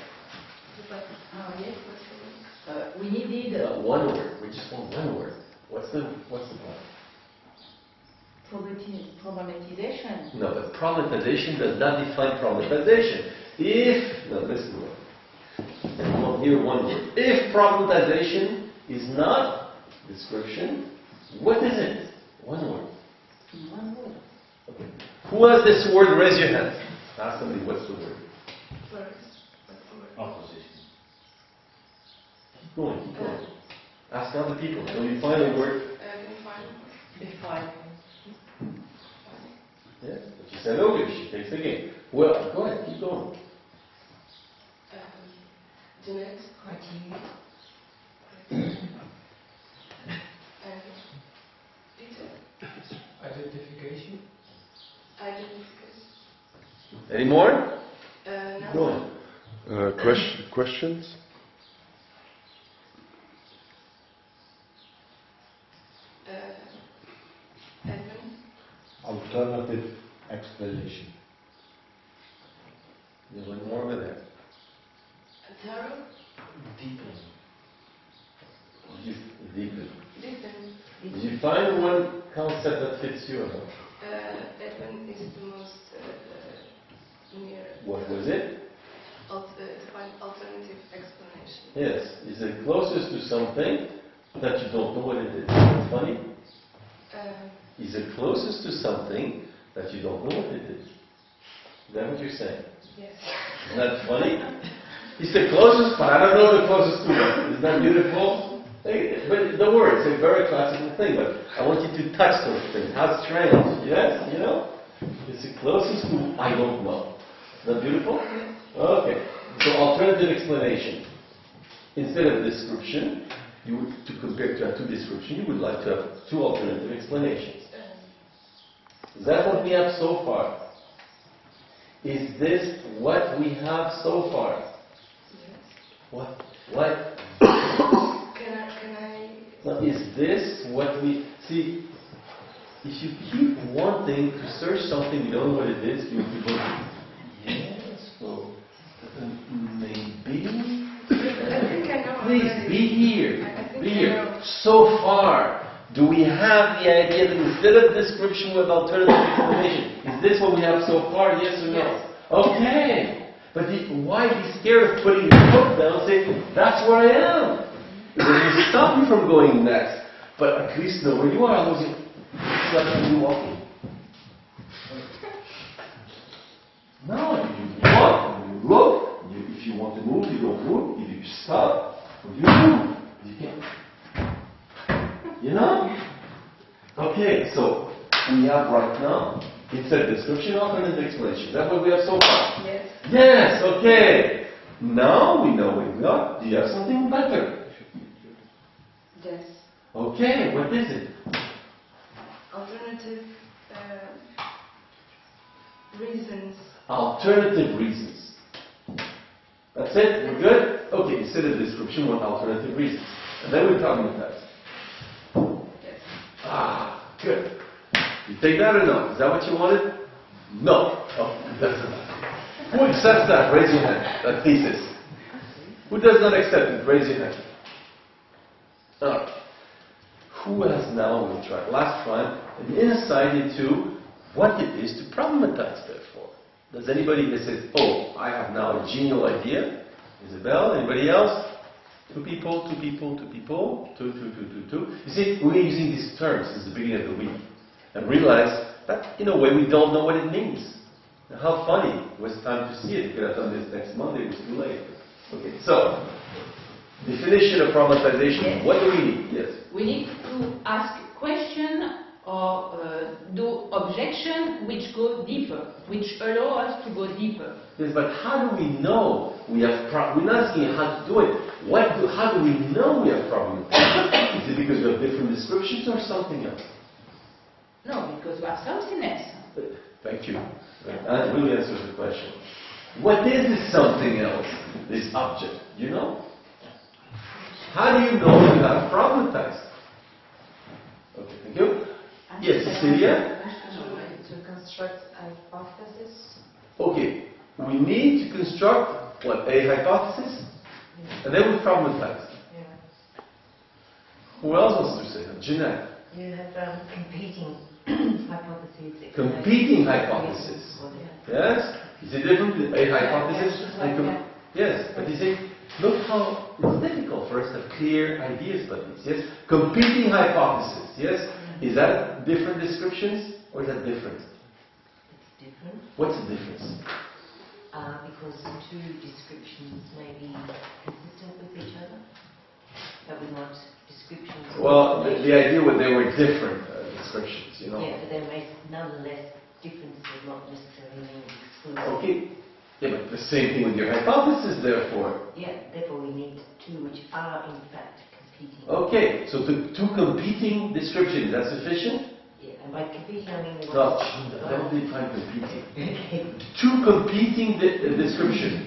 We needed One word. We just want one word. What's the point? problematization. No, but problematization does not define problematization. Listen. Well, here one word. If problematization is not description, what is it? One word. One word. Okay. Who has this word? Raise your hand. Ask somebody, what's the word? Opposition. Keep going. Ask other people. Can you find a word? Define. Yes, but she said okay, she takes the game. Well, go ahead, keep going. Jeanette. Criteria. Peter. Identification. Any more? No. Go on. Questions? Alternative explanation. There's one more over there. Thorough. Deepen. Deepen. Deepen. Did you find one concept that fits you? Huh? given is the most near. What was it? To find alternative explanation. Yes, is the closest to something that you don't know what it is. Isn't that funny? Is the closest to something that you don't know what it is. Is that what you're saying? Yes. Isn't that funny? It's the closest, but I don't know the closest to it. Isn't that beautiful? Hey, but don't worry, it's a very classical thing, but I want you to touch those things. How strange, yes? You know? It's the closest to I don't know. Is that beautiful? Okay. So alternative explanation. Instead of description, you would, to compare to two descriptions, you would like to have two alternative explanations. Is that what we have so far? Is this what we have so far? What? What? Can I? Now, is this what we see? If you keep wanting to search something you don't know what it is, you will go, yes, well, maybe. I think I know. Please be here. Be here. So far, do we have the idea that instead of description with alternative explanation, is this what we have so far? Yes or no? Okay. But why be scared of putting your foot down and say, that's where I am? Because it will stop you from going next. But at least know where you are. Otherwise, it's like you walking. No, you walk, you look. If you want to move, you don't move. If you stop, you move. You can't. You know? Okay, so we have right now, instead of description, alternative explanation. That's what we have so far. Yes. Yes, okay. Now we know what we got. Do you have something better? Yes. Okay, what is it? Alternative reasons. Alternative reasons. That's it? We're good? Okay, instead of description, one alternative reasons. And then we problematize. Yes. Ah, good. You take that or no? Is that what you wanted? No. Oh, that's enough. Who accepts that? Raise your hand. That thesis. Who does not accept it? Raise your hand. Okay. Who has now, we'll try last time, an insight into what it is to problematize, therefore? Does anybody that says, oh, I have now a genial idea? Isabel, anybody else? Two people. You see, we're using these terms since the beginning of the week and realize that, in a way, we don't know what it means. Now, how funny. It was time to see it. We could have done this next Monday. It was too late. Okay, so, definition of problematization. Yes. What do we need? Yes. We need to ask question or do objection which go deeper, which allow us to go deeper. Yes, but how do we know we have we're not asking how to do it. How do we know we have problem? Is it because we have different descriptions or something else? No, because we have something else. Thank you. That really answers the question. What is this something else? This object, you know? How do you know you have problematized? Okay, thank you. Yes, Cecilia? To construct a hypothesis. Okay, we need to construct, what, a hypothesis? And then we problematize. Yeah. Who else wants to say that? Jeanette? You have competing hypotheses. Competing hypotheses. Yes? Is it different with a hypothesis? And yes, but you see, look how it's difficult for us to have clear ideas about these. Yes? Competing hypothesis. Yes? Is that different descriptions or is that different? It's different. What's the difference? Because the two descriptions may be consistent with each other, but we're not descriptions. Well, the idea was they were different descriptions, you know. Yeah, but they make nonetheless differences, not necessarily mean exclusive. Okay. Yeah, but the same thing with your hypothesis, therefore. Yeah, therefore we need two which are in fact competing. Okay, so two competing descriptions, is that sufficient? Yeah, and by competing I mean... No, don't define competing. Okay. Two competing descriptions.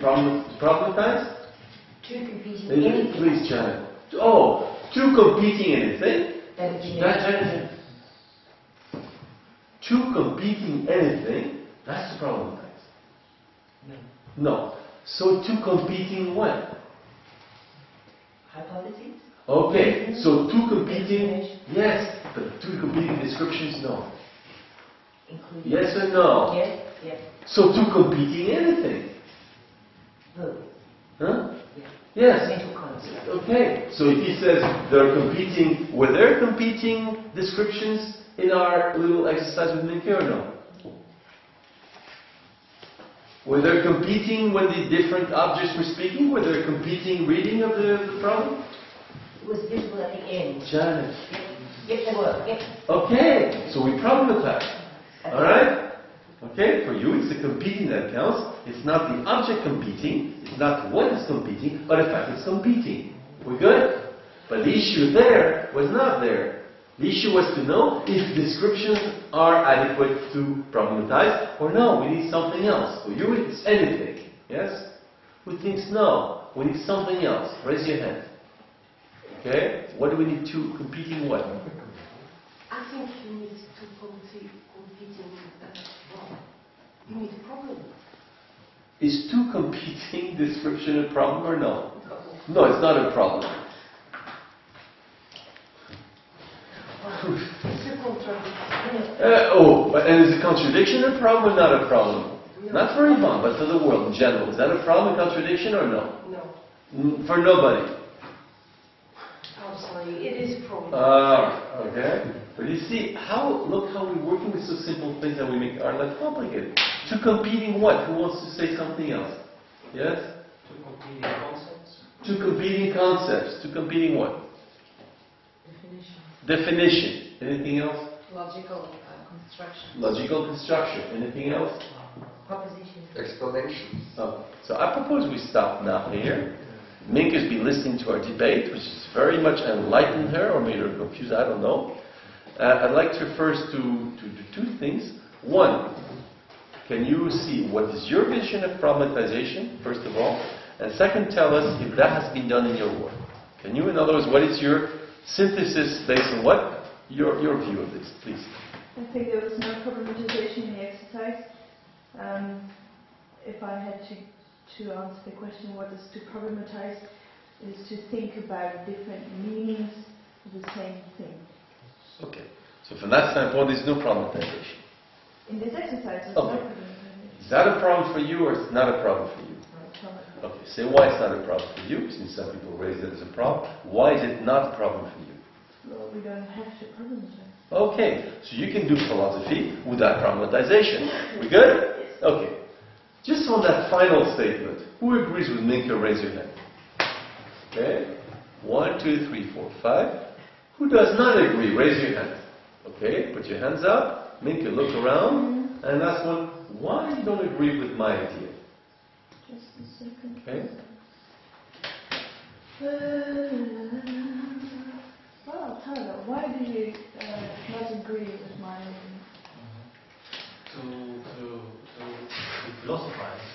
Problematize? Two competing anything. Please, Janet. Oh, two competing anything? That is Janet. Two competing anything, that's the problematize. No. No. So two competing what? Hypotheses? Okay, so two competing, yes, but two competing descriptions, no. including... Yes or no? Yes, yes. So two competing anything. Both. Huh? Yes. Yes. Mental concept. Okay. So if he says they're competing, were there competing descriptions in our little exercise with Minke or no? Were there competing when the different objects were speaking? Were there competing reading of the problem? It was visible at the end. Janet. Yes, there were. Yes. Okay, so we problematize. Alright? Okay, for you it's the competing that counts. It's not the object competing, it's not what is competing, but the fact it's competing. We're good? But the issue there was not there. The issue was to know if descriptions are adequate to problematize or no, we need something else. For you it's anything. Yes? Who thinks no? We need something else. Raise your hand. Okay? What do we need to competing what? I think you need to competing well. You need a problem. Is two competing description a problem or no? No, it's not a problem. It's a contradiction. And is a contradiction a problem or not a problem? No. Not for Ivan, but for the world in general. Is that a problem, a contradiction or no? No. For nobody? I'm sorry, it is a problem. Okay. But you see, look how we're working with so simple things and we make our life complicated. Two competing what? Who wants to say something else? Yes? Two competing concepts. Two competing concepts. Two competing what? Definition. Anything else? Logical construction. Logical construction. Anything else? Proposition. Explanations. Oh. So I propose we stop now here. Minke's been listening to our debate, which has very much enlightened her or made her confused, I don't know. I'd like to first do two things. One, can you see what is your vision of problematization, first of all? And second, tell us if that has been done in your work. Can you, in other words, what is your synthesis based on what? Your view of this, please. I think there was no problematization in the exercise. If I had to answer the question, what is to problematize, is to think about different meanings of the same thing. Okay. So from that standpoint, there's no problematization. In this exercise, there's Okay. no problematization. Is that a problem for you or is it not a problem for you? Okay, say why it's not a problem for you, since some people raise it as a problem. Why is it not a problem for you? Well, we don't have to problematize. Okay, so you can do philosophy without problematization. We good? Okay. Just on that final statement, who agrees with Minke? Raise your hand. Okay. 1, 2, 3, 4, 5. Who does not agree? Raise your hand. Okay, put your hands up. Minke, look around and ask one, why you don't agree with my idea? Just a second. Okay. Well, Tyler, why do you not agree with my idea? To philosophize,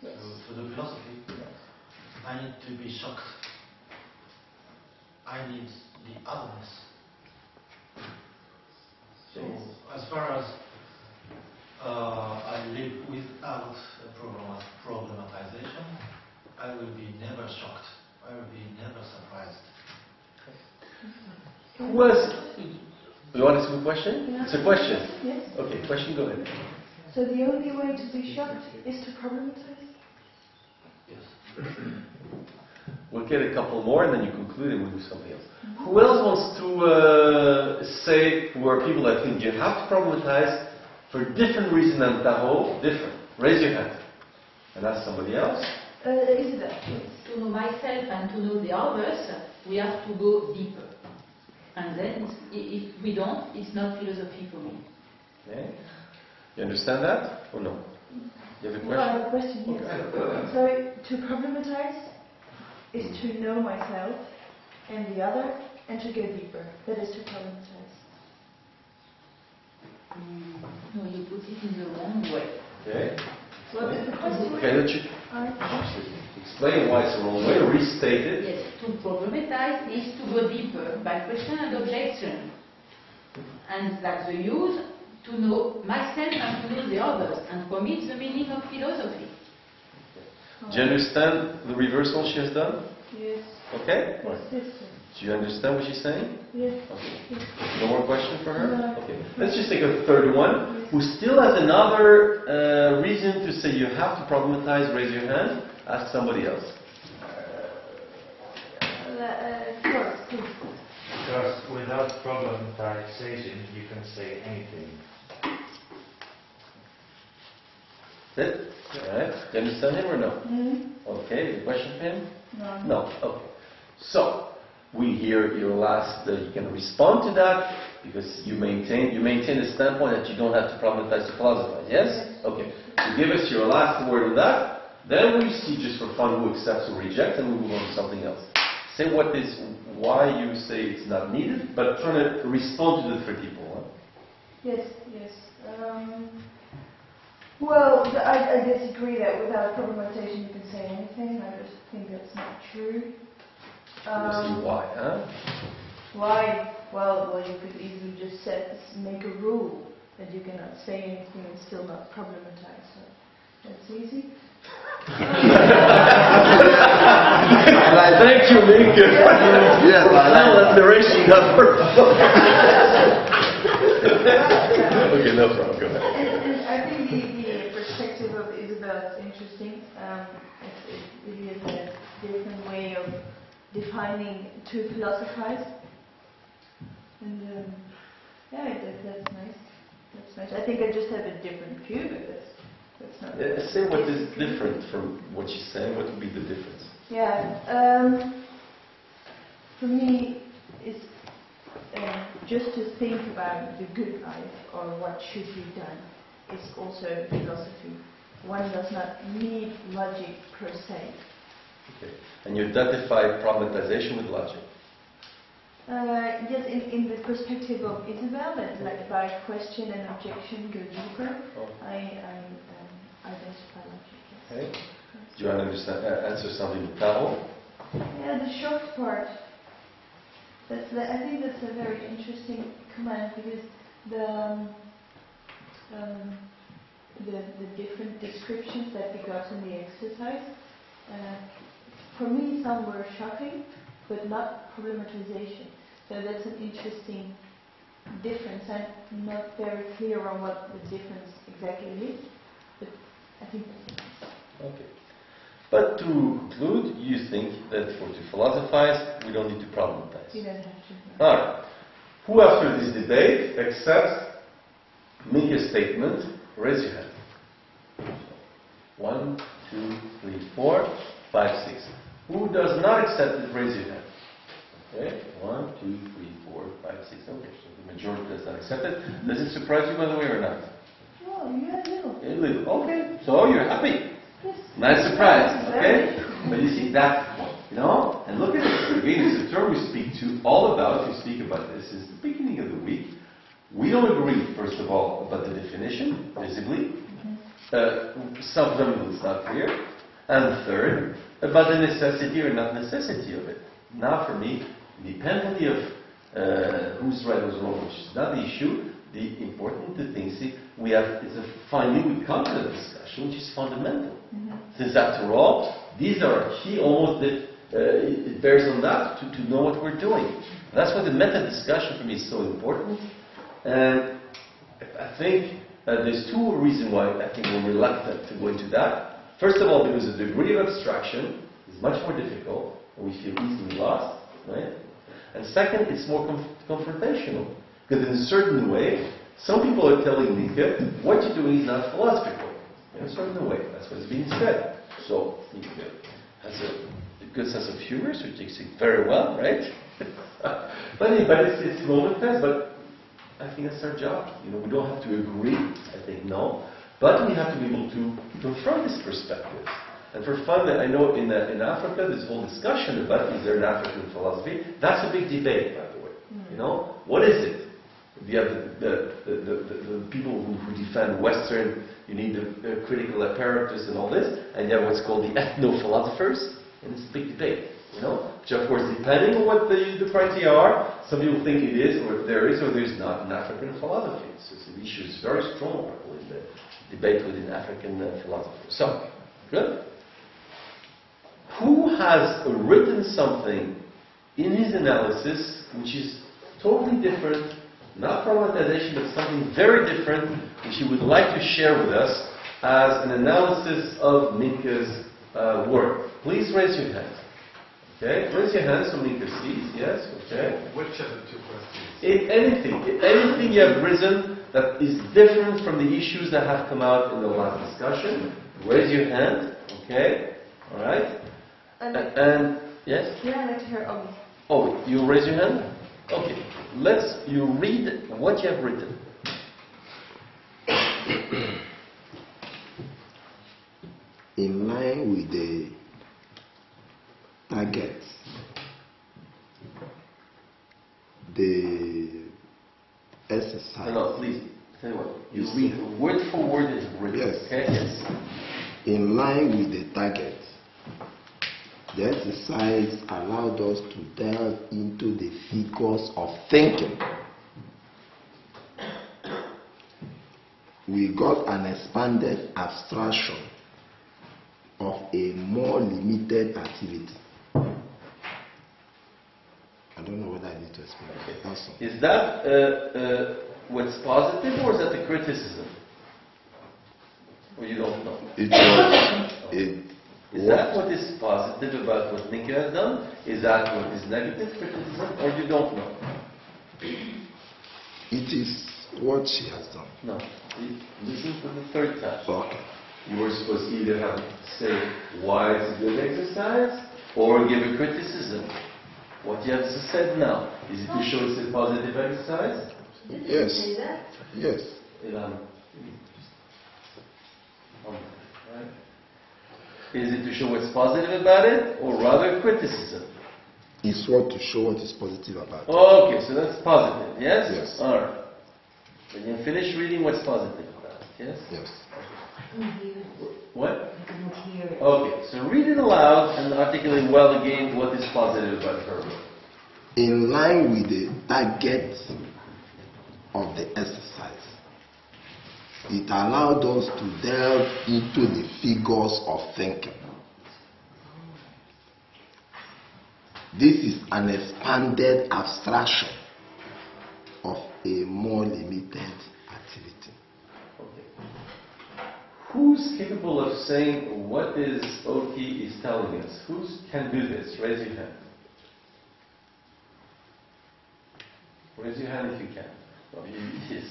to do philosophy, I need to be shocked. I need the otherness. So, as far as I live without a problematization, I will be never shocked. I will be never surprised. Who was... You want to ask a question? Yeah. It's a question. Yes. Okay, question, go ahead. So the only way to be shocked is to problematize? Yes. We'll get a couple more and then you conclude and we'll do something else. Who else wants to say, who are people that think you have to problematize for different reasons than Tarot? Different. Raise your hand. And ask somebody else. Isabel. To know myself and to know the others, we have to go deeper. And then, if we don't, it's not philosophy for me. Okay. You understand that or no? You have a question? Well, I have a question, yes. Okay. So, to problematize is to know myself and the other and to go deeper. That is to problematize. No, you put it in the wrong way. Okay. Well, the question Okay, let you explain why it's the wrong way, restate it. Yes, to problematize is to go deeper by question and objection. And that's the use to know myself and to know the others. And for me, it's the meaning of philosophy. Do you understand the reversal she has done? Yes. Okay? Yes, yes, Do you understand what she's saying? Yes. Okay. No more question for her? No. Okay. Let's just take a third one, who still has another reason to say you have to problematize. Raise your hand. Ask somebody else. Because without problematization, you can say anything. That's it? Alright. Do you understand him or no? Mm-hmm. Okay. The question for him? No. No. Okay. So, we hear your last, you can respond to that, because you maintain the standpoint that you don't have to problematize to philosophize. Yes? Okay. So give us your last word on that. Then we see just for fun who accepts or rejects, and we move on to something else. Say why you say it's not needed, but trying to respond to the three people. Huh? Yes, yes. Well, I disagree that without problematization you can say anything. I just think that's not true. See why, huh? Why? Well, you could easily just make a rule that you cannot say anything and still not problematize. So that's easy. Thank you, Minke. Yes, Silent narration number. Okay, no problem. Go ahead. And I think the perspective of Isabel is interesting. It really is a different way of defining to philosophize. And yeah, that's nice. That's nice. I think I just have a different view, but that's not. Say what is different from what she's saying. What would be the difference? Yeah. For me, it's just to think about the good life or what should be done is also philosophy. One does not need logic per se. Okay. And you identify problematization with logic. Yes, in the perspective of Isabel, that like by question and objection go deeper. I identify logic. Yes. Okay. Do you want to answer something with Carol? Yeah, the shock part. I think that's a very interesting comment because the different descriptions that we got in the exercise, for me some were shocking, but not problematization. So that's an interesting difference. I'm not very clear on what the difference exactly is, but I think that's it. Okay. But to conclude, you think that to philosophize, we don't need to problematize. You don't have to. Alright. Who after this debate accepts Minke's statement? Raise your hand. 1, 2, 3, 4, 5, 6. Who does not accept it? Raise your hand. Okay. 1, 2, 3, 4, 5, 6. Okay. So the majority does not accept it. Does it surprise you, by the way, or not? Oh, yeah, A little. Okay. So you're happy. Yes. Nice surprise, okay? But you see that, and look at it. Again, it's a term we speak all about. We speak about this since the beginning of the week. We don't agree, first of all, about the definition, visibly. Sometimes it's not clear. And third, about the necessity or not necessity of it. Now, for me, independently of who's right or who's wrong, which is not the issue, the important thing is finally we come to the discussion, which is fundamental. Since after all, these are key, almost it bears on that to know what we're doing. And that's why the meta discussion for me is so important. And I think there's two reasons why I think we're reluctant to go into that. First of all, because the degree of abstraction is much more difficult, and we feel easily lost, right? And second, it's more confrontational. Because in a certain way, some people are telling Minke, what you're doing is not philosophical. In a certain way, that's what's being said. So, Minke has a good sense of humor, so he takes it very well, right? But it's moment-fast, but I think that's our job. We don't have to agree, I think, no. But we have to be able to confront this perspective. And for fun, I know in Africa, this whole discussion about is there an African philosophy, that's a big debate, by the way. What is it? You have the people who defend Western, you need the critical apparatus and all this, and you have what's called the ethno-philosophers, and it's a big debate, which of course, depending on what the criteria are, some people think it is, or there's not an African philosophy. So the issue is very strong in the debate within African philosophers. So, good. Who has written something in his analysis, which is totally different, not problematization, but something very different, which he would like to share with us as an analysis of Minke's work. Please raise your hand. Okay, raise your hand so Minke sees. Yes, okay. Which of the two questions? If anything you have risen that is different from the issues that have come out in the last discussion, raise your hand. Okay, all right. And yes. Yeah, I'd like to hear Ogi. Oh, you raise your hand. Okay, you read what you have written. In line with the targets, the exercise. No, please, tell you what, you read word for word is written. Yes. Okay, yes. In line with the target, the exercise allowed us to delve into the figures of thinking. We got an expanded abstraction of a more limited activity. I don't know whether I need to explain it. That's all. Is that what's positive or is that the criticism? Or you don't know? Is that what is positive about what Minke has done? Is that what is negative criticism? Or you don't know? It is what she has done. No. Listen for the third time. Okay. You were supposed to either have to say why it's a good exercise or give a criticism. What you have said now, is it to show it's a positive exercise? Yes. Yes. Right? Is it to show what's positive about it or rather criticism? It's what to show what is positive about it. Okay, so that's positive, yes? Yes. Alright. When you finish reading what's positive about it, yes? Yes. What? I couldn't hear it. Okay, so read it aloud and articulate well again what is positive about her work. In line with the target of the exercise, it allowed us to delve into the figures of thinking. This is an expanded abstraction of a more limited activity. Who's capable of saying what is Oki is telling us? Who can do this? Raise your hand. Raise your hand if you can. Oh, yes.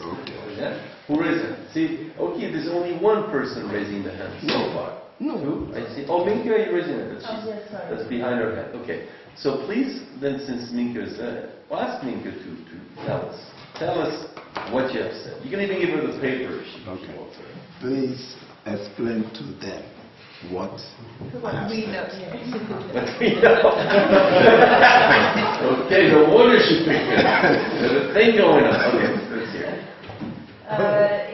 Yeah? Who raised it? See, Oki, there's only one person raising the hand so far. No. Two? I see. Oh, Minke, are you raising it? Yes, sorry. That's behind her head. Okay. So please, then, since Minke is there, ask Minke to tell us. Tell us what you have said. You can even give her the paper if she wants her. Please explain to them what we know. What we know. Okay, no wonder she picked it. There's a thing going on. Okay, let's hear it.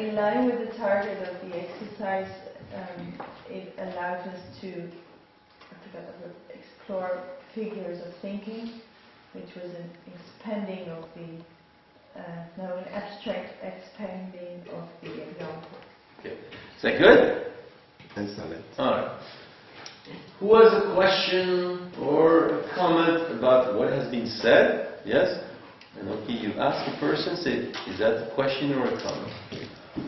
In line with the target of the exercise, it allowed us to explore figures of thinking, which was an expanding of an abstract expanding of the example. Okay. Is that good? Excellent. Alright. Who has a question or a comment about what has been said? Yes? And okay, you ask the person, say, is that a question or a comment? Is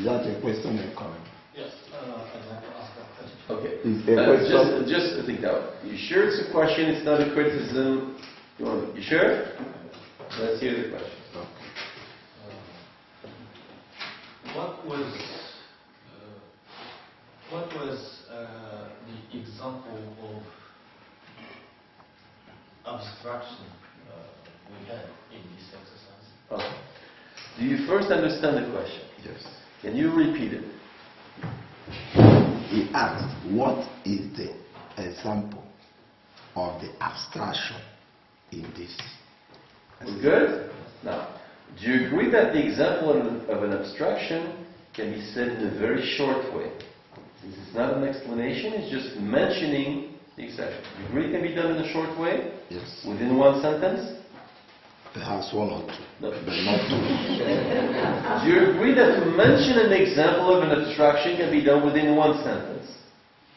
that a question or a comment? Yes, I'd like to ask a question. Okay. Just think that out. You sure it's a question, it's not a criticism? You sure? Let's hear the question. What was the example of abstraction we had in this exercise? Okay. Do you first understand the question? Yes. Can you repeat it? He asked, what is the example of the abstraction in this? Good? Now, do you agree that the example of an abstraction can be said in a very short way? Since it's not an explanation, it's just mentioning the exception. Do you agree it can be done in a short way? Yes. Within one sentence? Perhaps one or two, No. but not two. Do you agree that to mention an example of an abstraction can be done within one sentence?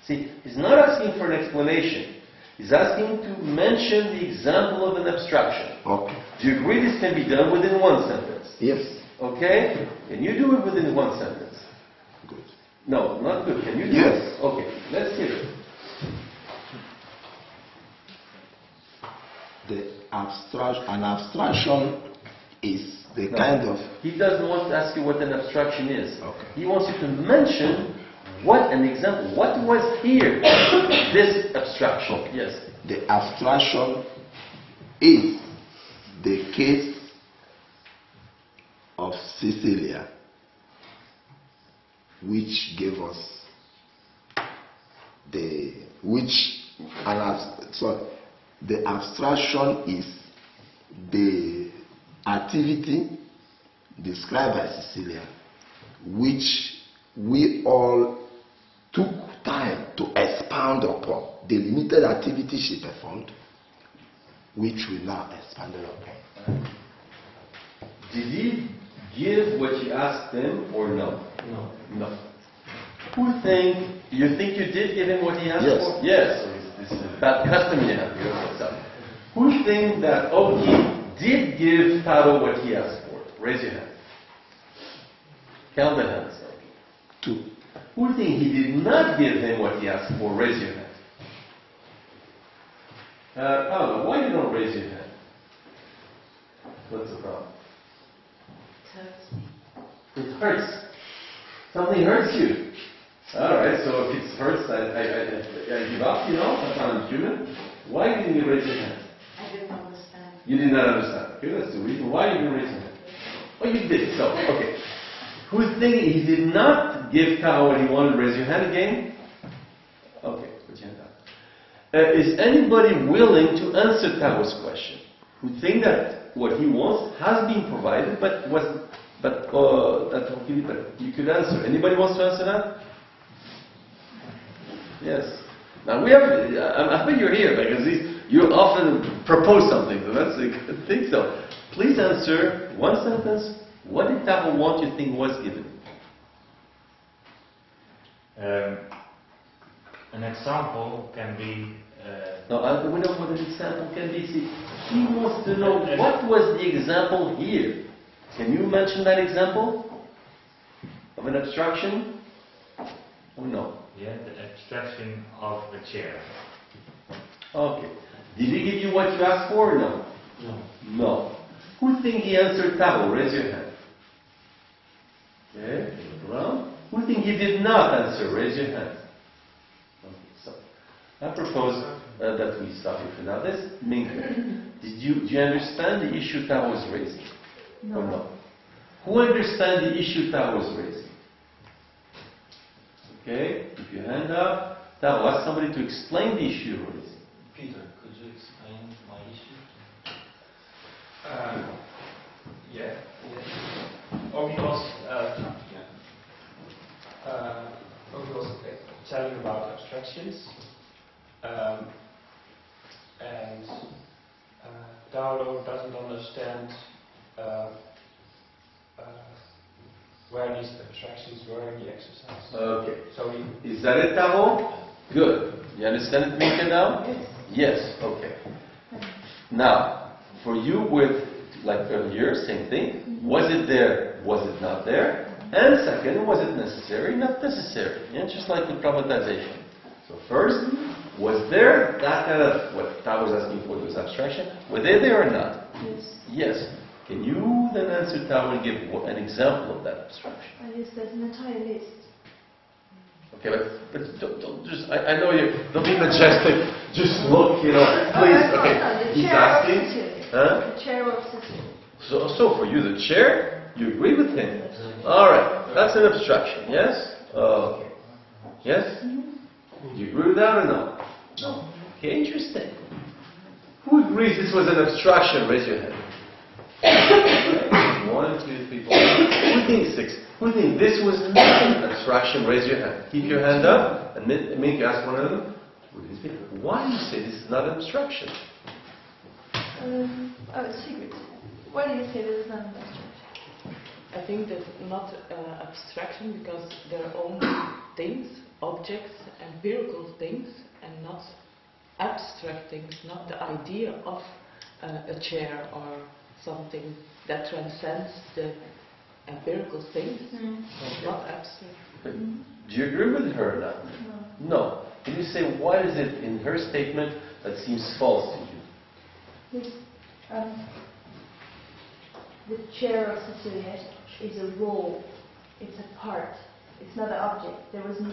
See, he's not asking for an explanation. He's asking to mention the example of an abstraction. Okay. Do you agree this can be done within one sentence? Yes. Okay? Can you do it within one sentence? Good. No, not good. Can you do Yes. it? Okay, let's hear it. An abstraction is the kind of... He doesn't want to ask you what an abstraction is. Okay. He wants you to mention what an example, what was here, this abstraction. Yes. The abstraction is the case of Cecilia, which gave us the abstraction is the activity described by Cecilia, which we all took time to expound upon. The limited activity she performed, which we now expanded upon. Did he give what you asked him or no? No. No. You think you did give him what he asked Yes. for? Yes. So this is a bad custom you have. You know, so. Who think that Oki did give Taro what he asked for? Raise your hand. Count the hands. 2. Who think he did not give him what he asked for? Raise your hand. Paolo, why you don't raise your hand? What's the problem? It hurts me. It hurts. Something hurts you. Alright, so if it hurts, I give up, you know, I'm human. Why didn't you raise your hand? I didn't understand. You did not understand. Okay, that's the reason why you didn't raise your hand. Oh, you did, so, okay. Who think he did not give Tao what he wanted? Raise your hand again. Okay, put your hand up. Is anybody willing to answer Tao's question? Who think that what he wants has been provided, but you could answer. Anybody wants to answer that? Yes. Now we have. I think you're here because you often propose something, so that's a good thing. So please answer one sentence. What did Tao want you think was given? An example can be. No, we know what an example can be. See, he wants to know what was the example here. Can you mention that example of an abstraction? Or no? Yeah, the abstraction of a chair. Okay. Did he give you what you asked for or no? No. No. Who think he answered Tao? Raise your hand. Okay, look around. Who think he did not answer? Raise your hand. Okay, so I propose that we stop here for now. This Minke, do you understand the issue Tao was raising? No. Or no? Who understands the issue Tao was raising? Okay, keep your hand up. Tao, ask somebody to explain the issue you're raising. Peter, could you explain my issue? Yeah. Obi was telling about abstractions, and Tao doesn't understand where these abstractions were in the exercise. Okay. So Is that it, Tao? Good. You understand it, Minke, now? Yes. Okay. Now, for you with, like earlier, same thing. Was it there? Was it not there? And second, was it necessary? Not necessary. Yeah, just like the problematization. So first, was there that kind of, what Tao was asking for, was abstraction? Were they there or not? Yes. Yes. Can you then answer Tao and give an example of that abstraction? I guess there's an entire list. Okay, but don't just, I know you, don't be majestic, just look, you know, please, okay. The He's chair asking, of Sicily. huh? The chair of Sicily. So for you, the chair, you agree with him? Alright, that's an abstraction, yes? Okay. Yes? Do you agree with that or no? No. Okay, interesting. Who agrees this was an abstraction? Raise your hand. 1, 2, 3, 4. Who thinks 6? Who thinks this was not an abstraction? Raise your hand. Keep your hand up and make you ask one another. Why do you say this is not an abstraction? It's secret. Why do you say this is not an abstraction? I think that's not abstraction because they're only things, objects, empirical things, and not abstract things, not the idea of a chair or something that transcends the empirical things, not abstract. Do you agree with her or not? No. Can you say what is it in her statement that seems false to you? The chair of Cecilia is a role, it's a part, it's not an object. There was no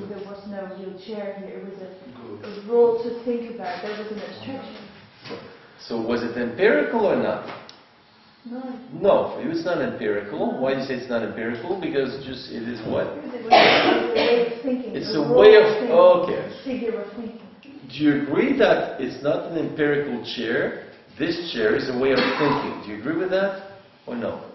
real chair here, it was a role to think about, there was an abstraction. So was it empirical or not? No. No, for you it's not empirical. Why do you say it's not empirical? Because just it is what? It's a way of thinking. It's a way of thinking, okay. Figure of thinking. Do you agree that it's not an empirical chair? This chair is a way of thinking. Do you agree with that? Or no?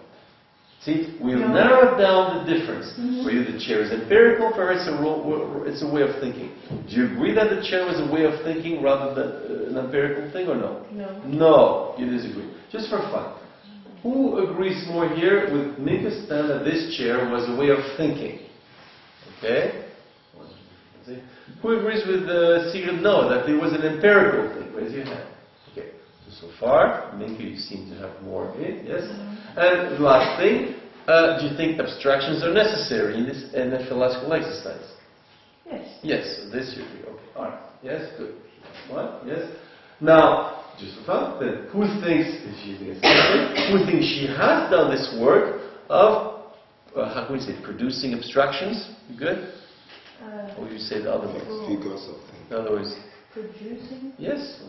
See, we've narrowed down the difference. For you the chair is empirical, for her it's a way of thinking. Do you agree that the chair was a way of thinking rather than an empirical thing or no? No. No, you disagree. Just for fun. Who agrees more here with Minke's stand that this chair was a way of thinking? Okay? Who agrees with Sigrid no, that it was an empirical thing? Raise your hand. Okay. So far, Minke, you seem to have more of it, yes? And the last thing, do you think abstractions are necessary in a philosophical exercise? Yes. Yes, so this you agree. Okay. Alright. Yes, good. What? Yes? Now, just for fun, then who thinks she has done this work of, how can we say, producing abstractions? You good? Or you say the other words? Figures of things. In other words, producing? Yes.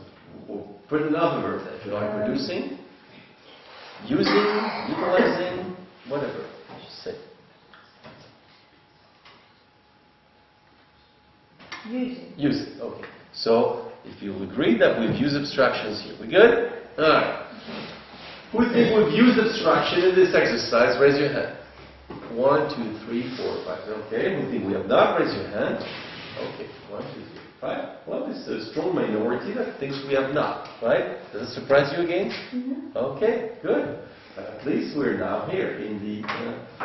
Or put another word if you like. Producing, using, utilizing, whatever. Just say. Using. Using. Okay. So, if you agree that we've used abstractions here, we good? Alright. Who think we've used abstraction in this exercise? Raise your hand. 1, 2, 3, 4, 5. Okay. Who think we have not? Raise your hand. Okay. 1, 2, 3, 5. Well, this is a strong minority that thinks we have not. Right? Does it surprise you again? Okay. Good. At least we're now here in the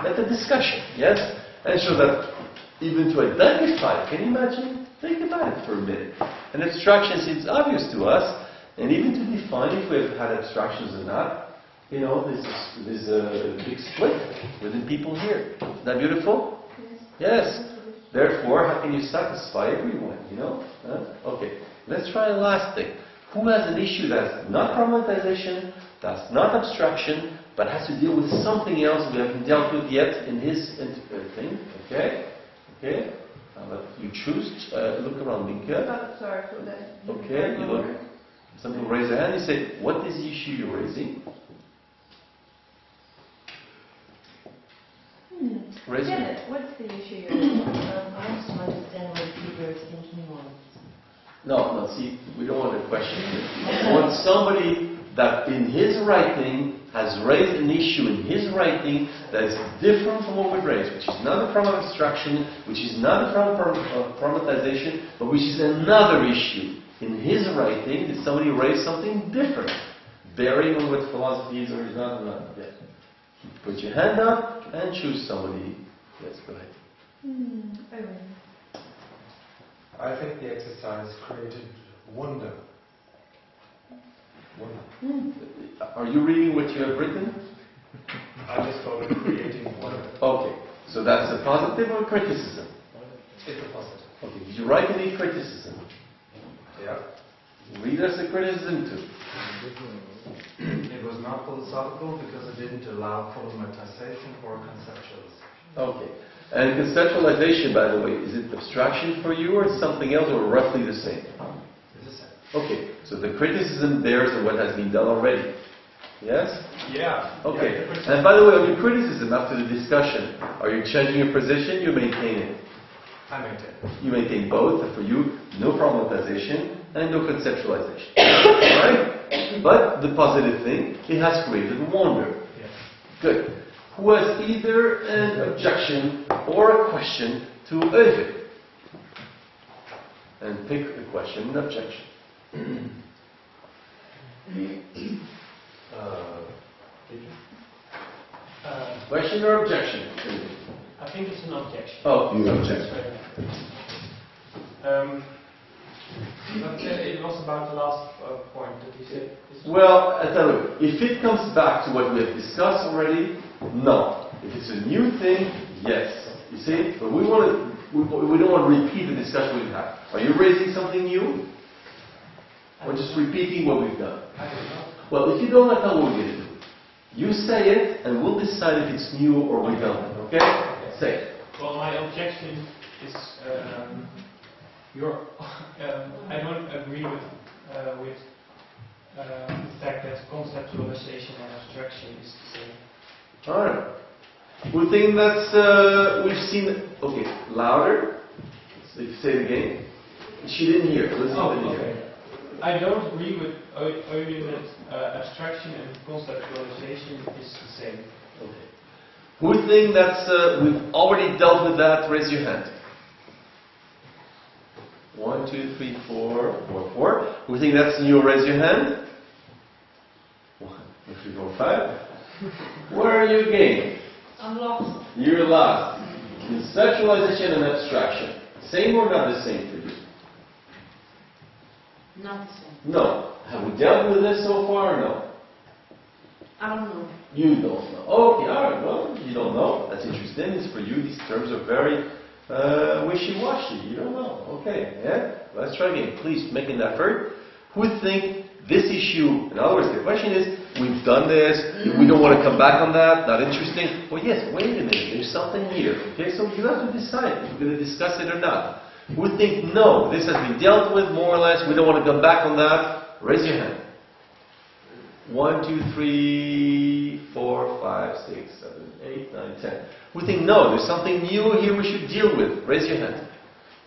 method discussion. Yes? And so that even to identify, can you imagine? Think about it for a minute. An abstraction seems obvious to us, and even to define if we have had abstractions or not, you know, there's a big split within people here. Isn't that beautiful? Yes. Therefore, how can you satisfy everyone, you know? Okay, let's try the last thing. Who has an issue that's not problematization, that's not abstraction, but has to deal with something else we haven't dealt with yet in his thing? Okay? Okay? But you choose, look around Minke. Sorry for that. Okay, you look. Some people raise their hand and say, what is the issue you're raising? Raise your hand. What's the issue you're raising? I want to understand what Peter is thinking on. No, see, we don't want a question here. We want somebody that in his writing has raised an issue in his writing that is different from what we raised, which is not a problem of abstraction, which is not a problem of problematization, but which is another issue. In his writing, did somebody raise something different, bearing on what philosophy is or is not? Yeah. Put your hand up and choose somebody. Yes, go ahead. I think the exercise created wonder. Are you reading what you have written? I just call it creating wonder. Okay, so that's a positive or a criticism? It's a positive. Okay, did you write any criticism? Yeah. Read us the criticism too. It was not philosophical because it didn't allow problematization or conceptualization. Okay. And conceptualization, by the way, is it abstraction for you or something else or roughly the same? It's the same. Okay, so the criticism bears on what has been done already. Yes? Yeah. Okay. Yeah, and by the way, on your criticism after the discussion, are you changing your position? You maintain it? I maintain. You maintain both. And for you, no problematization and no conceptualization. Right? But the positive thing, it has created wonder. Yes. Good. Who has either an objection or a question to Hoedekie? And pick a question and objection. Question or objection? I think it's an objection. Oh, objection. But it was about the last point that you said. Well, I tell you, if it comes back to what we have discussed already, no. If it's a new thing, yes. You see, but we don't want to repeat the discussion we've had. Are you raising something new? Or just repeating what we've done? I don't know. Well, if you don't like how we're going to do it, you say it, and we'll decide if it's new or we don't. Okay? Say it. Well, my objection is I don't agree with the fact that conceptualization and abstraction is the same. All right. We think that's we've seen. Okay, louder. So you say it again. She didn't hear. Listen to Okay. I don't agree with Eugen that abstraction and conceptualization is the same. Okay. Who think that's we've already dealt with that? Raise your hand. 1, 2, 3, 4, 4. Who think that's new? Raise your hand. 1, 2, 3, 4, 5. Where are you again? I'm lost. You're lost. Conceptualization and abstraction. Same or not the same for you? Not the same. No. Have we dealt with this so far or no? I don't know. You don't know. Okay, alright, well, you don't know. That's interesting. It's for you. These terms are very wishy-washy. You don't know. Okay, yeah? Let's try again. Please make an effort. Who think this issue, in other words, the question is, we've done this, we don't want to come back on that, not interesting. Well, yes, wait a minute, there's something here. Okay, so you have to decide if you're going to discuss it or not. Who think, no, this has been dealt with more or less, we don't want to come back on that? Raise your hand. 1, 2, 3, 4, 5, 6, 7, 8, 9, 10. Who think, no, there's something new here we should deal with? Raise your hand.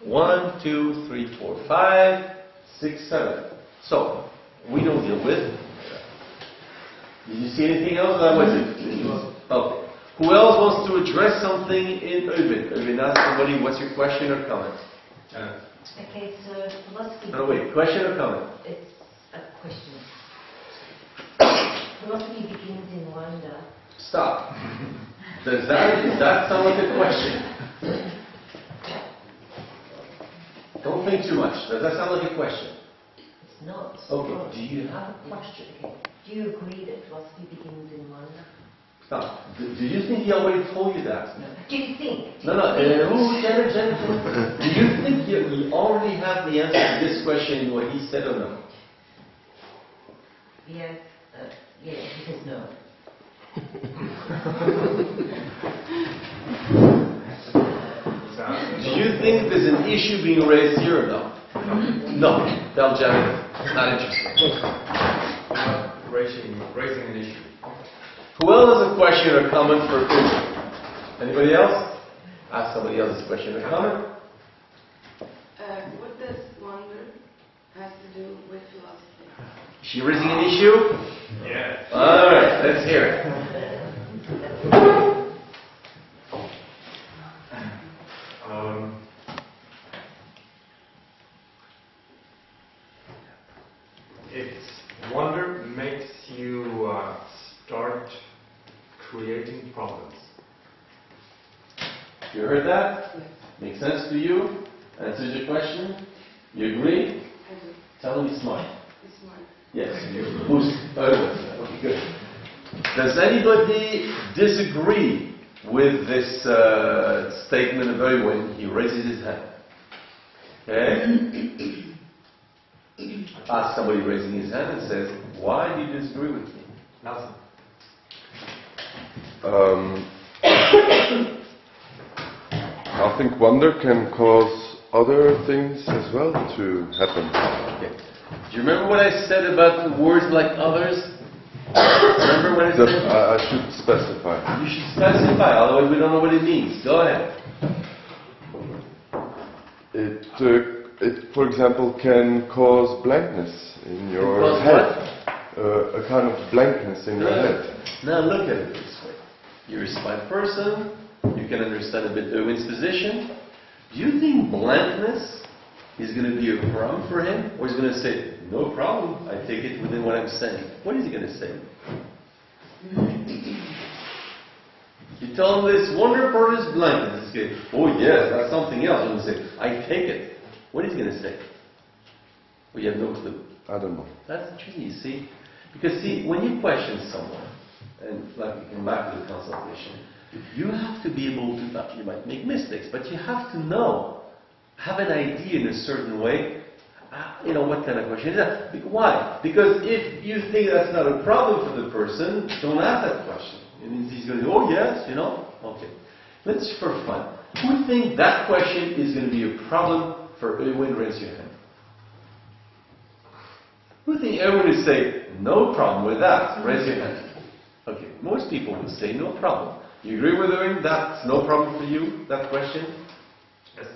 1, 2, 3, 4, 5, 6, 7. So, we don't deal with. Did you see anything else? That was it. Okay. Who else wants to address something in Eugen? Eugen, ask somebody, what's your question or comment? Okay, so philosophy... No, wait, question or comment? It's a question. Philosophy begins in wonder. Stop. Does that sound like a question? Don't think too much. Does that sound like a question? It's not. Okay, do you have a question? Okay. Do you agree that philosophy begins in wonder? Stop. Do you think he already told you that? No. Do you think? No. Jennifer. Do you think you already have the answer to this question, what he said or no? Yes. Yes, he says no. Do you think there's an issue being raised here or no? No. Tell Jennifer. Not interested. Raising an issue. Who else has a question or comment for Eugen? Anybody else? Ask somebody else a question or comment. What does wonder have to do with philosophy? Is she raising an issue? Yeah. Alright, let's hear it. Wonder makes you start creating problems. You heard that? Makes sense to you? Answers your question? You agree? I do. Tell me smart. Be smart. Yes, you boost. Okay, good. Does anybody disagree with this statement of Eugen when he raises his hand? Okay? Ask somebody raising his hand and says, why do you disagree with me? Nothing. I think wonder can cause other things as well to happen. Okay. Do you remember what I said about the words like others? Remember what I said? I should specify. You should specify, otherwise we don't know what it means. Go ahead. It, for example, can cause blankness in your head. A kind of blankness in your head. Now look at it this way. You're a smart person. You can understand a bit Eugen's position. Do you think blankness is going to be a problem for him? Or he's going to say, no problem, I take it within what I'm saying. What is he going to say? You tell him this wonder part is blankness. He's going, oh yes, that's something else. He's going to say, I take it. What is he going to say? Or you have no clue? I don't know. That's interesting, you see. Because see, when you question someone, and like we come back to the consultation, you have to be able to, you might make mistakes, but you have to know, have an idea in a certain way, you know, what kind of question is that? Why? Because if you think that's not a problem for the person, don't ask that question. And he's going to go, oh yes, you know, okay. Let's, for fun, who think that question is going to be a problem for everyone? Raise your hand. Who think everyone would say, no problem with that? Raise your hand. Okay, most people would say no problem. You agree with doing that? No problem for you, that question? Yes.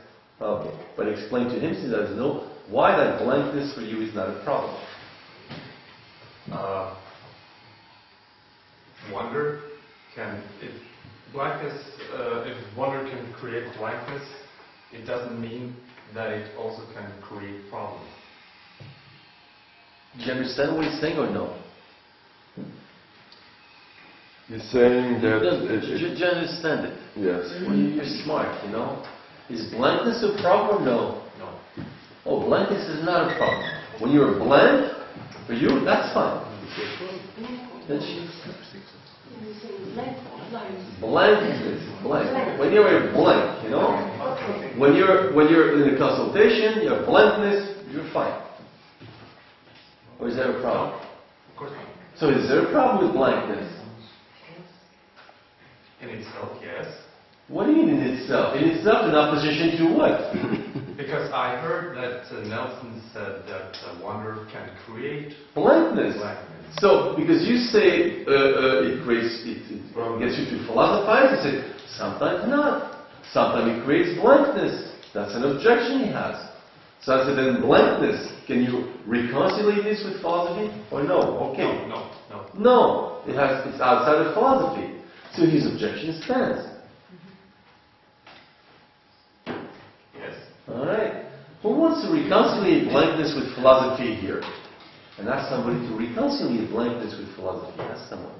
Okay, but explain to him, since there's no, why that blankness for you is not a problem. Wonder can, if wonder can create blankness, it doesn't mean that it also can create problems. Do you understand what he's saying or no? He's saying that... Do you understand it? Yes. Well, you're smart, you know. Is blankness a problem or no? No. Oh, blankness is not a problem. When you're blank, for you, that's fine. Blankness, blank. When you're blank, you know. When you're in a consultation, you have blankness, you're fine. Or is there a problem? Of course not. So is there a problem with blankness? In itself, yes. What do you mean in itself? In itself in opposition to what? Because I heard that Nelson said that wonder can create blankness. blankness. So, because you say it creates, it gets you to philosophize, you say, sometimes not. Sometimes it creates blankness. That's an objection he has. So I said, then blankness, can you reconcile this with philosophy? Or no? Okay. No, it's outside of philosophy. So his objection stands. Yes. Alright. Who wants to reconcile blankness with philosophy here? And ask somebody to reconcile blankness with philosophy. Ask someone.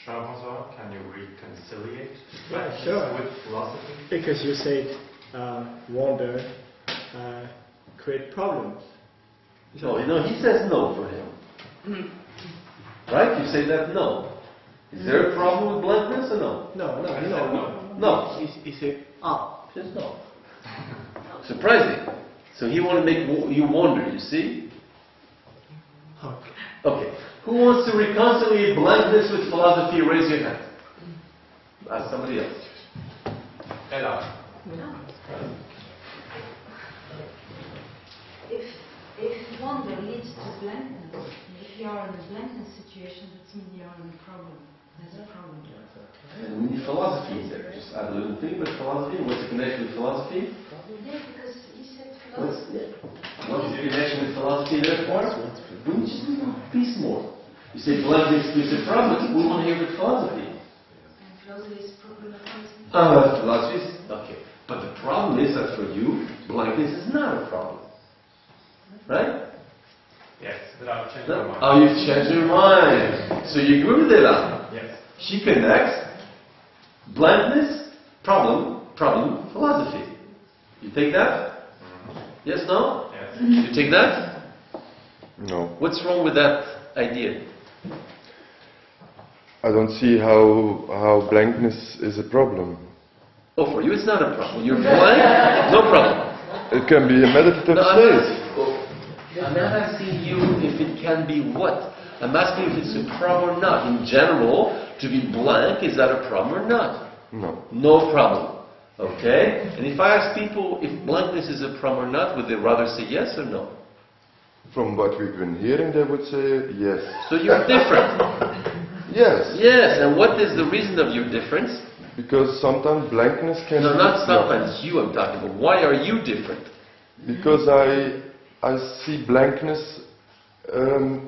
Jean-François, can you reconciliate Yeah, sure. with philosophy? Because you said wonder create problems. No, he says no for him. Right? You say that no. Is there a problem with blankness or no? No. He said just no. Surprising. So he want to make you wonder, you see? Okay. Who wants to reconcile blankness with philosophy? Raise your hand. Ask somebody else. Ella. If wonder leads to blankness, if you are in a blankness situation, that means you are in a problem. There's a problem. And we need philosophy in there. Just add a little thing, but philosophy, what's the connection with philosophy? Yeah, because he said philosophy. What's the connection with philosophy therefore? We need just a piece more. You say blankness is a problem, we want to hear with philosophy. And philosophy is problematizing. Philosophy is, okay. But the problem is that for you, blankness is not a problem. Right? Yes, but I've changed my mind. Oh, you've changed your mind. So you agree with Ella? Yes. She connects blankness, problem, philosophy. You take that? Yes, no? Yes. You take that? No. What's wrong with that idea? I don't see how blankness is a problem. Oh, for you it's not a problem. When you're blank, no problem. It can be a meditative state. I'm not asking you if it can be what. I'm asking if it's a problem or not. In general, to be blank, is that a problem or not? No. No problem. Okay? And if I ask people if blankness is a problem or not, would they rather say yes or no? From what we've been hearing, they would say yes. So you're different. Yes. Yes, and what is the reason of your difference? Because sometimes blankness can... No, not sometimes. You I'm talking about. Why are you different? Because I see blankness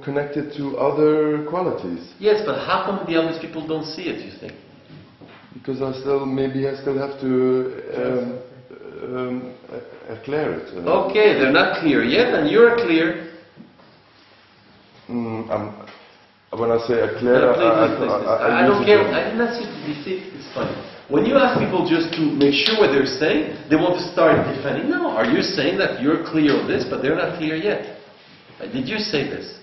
connected to other qualities. Yes, but how come the other people don't see it, you think? Because I still have to clear it. Okay, they're not clear yet, and you're clear. When I say clear, I don't care. I didn't ask you to be sick. It's funny. When you ask people just to make sure what they're saying, they want to start defending. No, are you saying that you're clear on this, but they're not clear yet? Did you say this?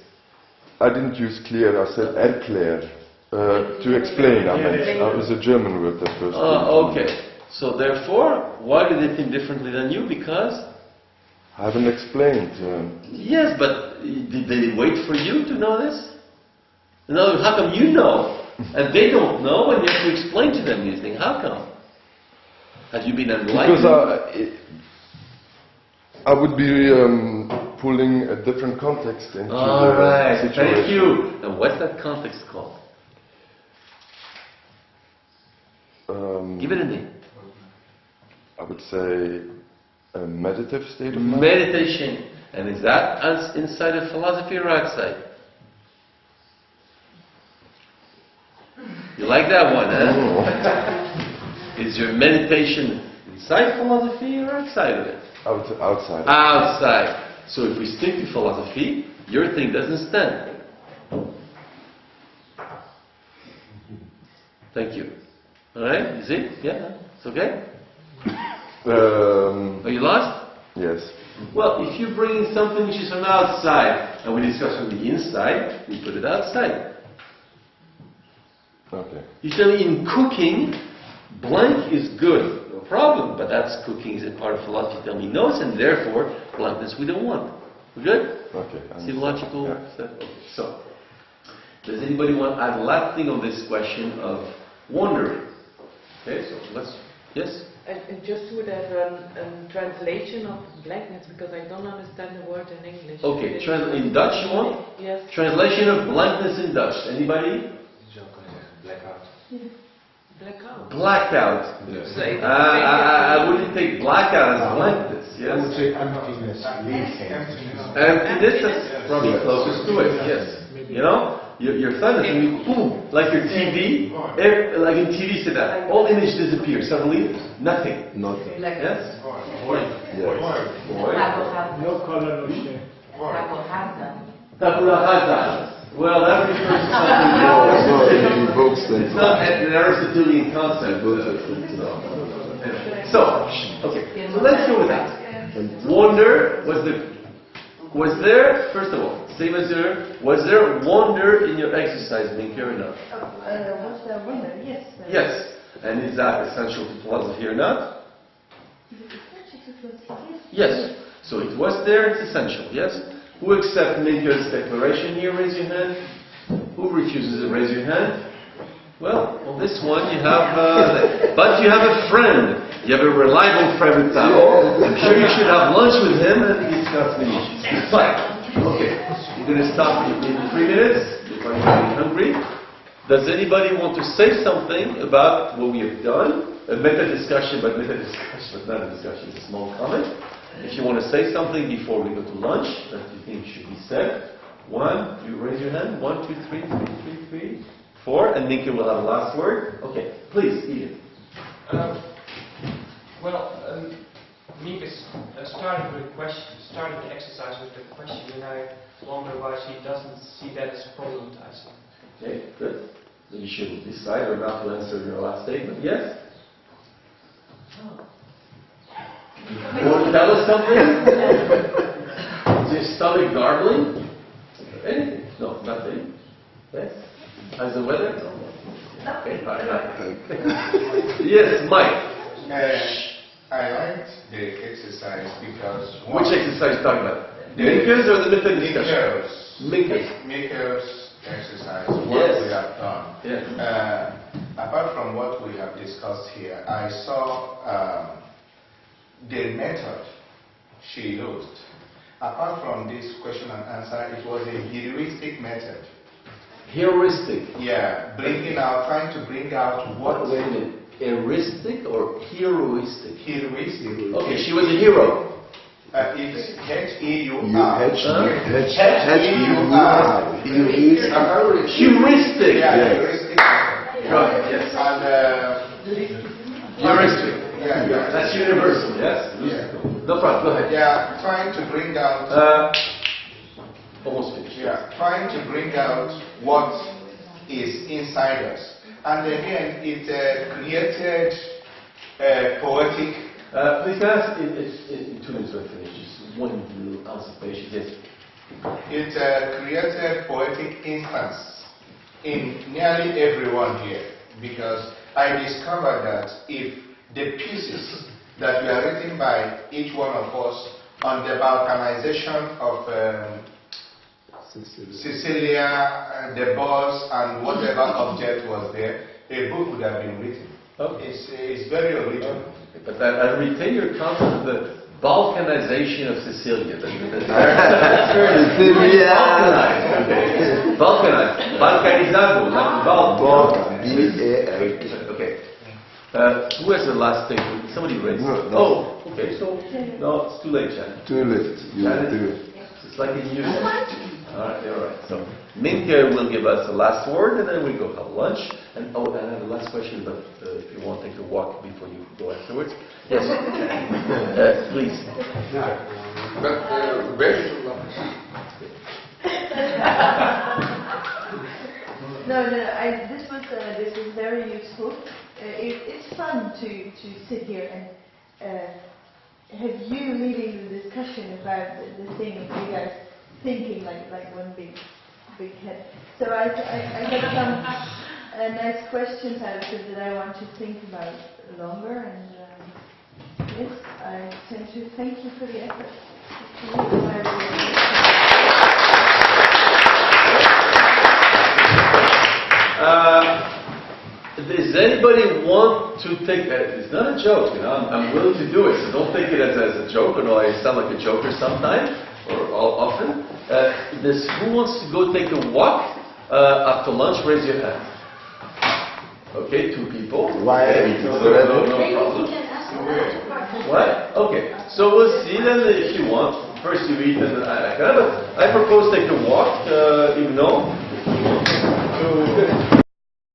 I didn't use clear, I said erklären. To explain, I meant. That was a German word that first. Okay. So therefore, why do they think differently than you? Because? I haven't explained. Yes, but did they wait for you to know this? In other words, how come you know and they don't know and you have to explain to them these things? How come? Have you been enlightened? Because I would be pulling a different context into the situation. Thank you. And what's that context called? Give it a name. I would say a meditative state of mind. Meditation. And is that inside of philosophy or outside? You like that one, huh? Is your meditation inside philosophy or outside of it? Outside. Outside. So if we stick to philosophy, your thing doesn't stand. Thank you. Alright, you see? Yeah, it's okay? Are you lost? Yes. Well, if you bring in something which is from outside, and we discuss from the inside, we put it outside. Okay. You tell me in cooking, blank is good, no problem, but that's cooking is a part of philosophy. You tell me no, and therefore, blankness we don't want. We good? Okay. See the logical step? Okay. So, does anybody want to add a last thing on this question of wandering? Okay, so let's, yes? And just would have a translation of blankness, because I don't understand the word in English. Okay, in Dutch you want? Yes. Translation of blankness in Dutch. Anybody? Blackout. Blackout. Blackout. Yes. So it I wouldn't take blackout as blankness. Yes. I would say emptiness, leaking. Emptiness is probably closest to it. Yes. You know, your thought is when you boom, like your TV. Like in TV, say that all image disappears suddenly. Nothing. Nothing. Yes. Void. No color, no shape. Tabula rasa. Well, that refers to something else. It's not an Aristotelian concept. So, okay. So let's go with that. Wonder was there, first of all, same as there, was there wonder in your exercise, Minke, or not? Was there wonder? Yes. Yes. And is that essential to philosophy or not? Yes. So it was there, it's essential, yes? Who accepts Minke's declaration here, raise your hand. Who refuses it, raise your hand. Well, on this one you have, but you have a friend. You have a reliable friend with Tao. I'm sure you should have lunch with him and discuss the issues. But, okay, we're going to stop in 3 minutes. If I'm getting hungry. Does anybody want to say something about what we have done? A meta-discussion, but not a discussion, it's a small comment. If you want to say something before we go to lunch that you think should be said. 1, you raise your hand. 1, 2, 3, 4, and Minke will have the last word. Okay, please, Ian. Minke started with a question, started the exercise with the question, and I wonder why she doesn't see that as problematizing. Okay, good. Then you should decide or not to answer your last statement. Yes? You want to tell us something? Is your stomach garbling? Anything? No, nothing. Yes? How's the weather? Okay, fine. Yes, Mike. I liked the exercise because... Which exercise are you talking about? Minke's or the method discussion? Minke's exercise, what we have done. Yeah. Apart from what we have discussed here, I saw the method she used. Apart from this question and answer, it was a heuristic method. Heuristic? Yeah, trying to bring out what... Wait a minute. Heuristic or heroistic? Heuristic. Okay, she was a hero. It's H-E-U-R. H-E-U-R. Heuristic. Yeah, heuristic. Right, yes. Heuristic. Yeah. That's universal, yes? Yeah. No problem, go ahead. Yeah, trying to bring out... almost finished. Yeah, trying to bring out what is inside us. And again, it created poetic. Please can I ask in 2 minutes we'll finish. Just one little anticipation. Yes. It created poetic instance in nearly everyone here, because I discovered that if the pieces that were written by each one of us on the balkanization of Sicilia, the boss, and whatever object was there, a book would have been written. Okay. It's very original. But I retain your concept of the balkanization of Sicilia. Sicilia. Balkanized. Balkanizado, not Balkan. Okay. Who has the last thing? Somebody raised. No. Oh, okay. So no, it's too late, Jan. Too late. You Janet, do it. It's like in music. All right. So Minke will give us the last word, and then we go have lunch. And I have the last question, but if you want to take a walk before you go afterwards. Yes. Please. No. This was very useful. It's fun to sit here and have you leading the discussion about the thing, and you guys thinking like one big head. So I got some nice questions out of it that I want to think about longer, and yes, I tend to thank you for the effort. Does anybody want to take it's not a joke, I'm willing to do it, so don't take it as a joke, or I sound like a joker sometimes, or often. Who wants to go take a walk after lunch? Raise your hand. Okay, 2 people. Why? Okay. No problem. What? Okay, so we'll see then if you want. First you eat and I propose take a walk, even though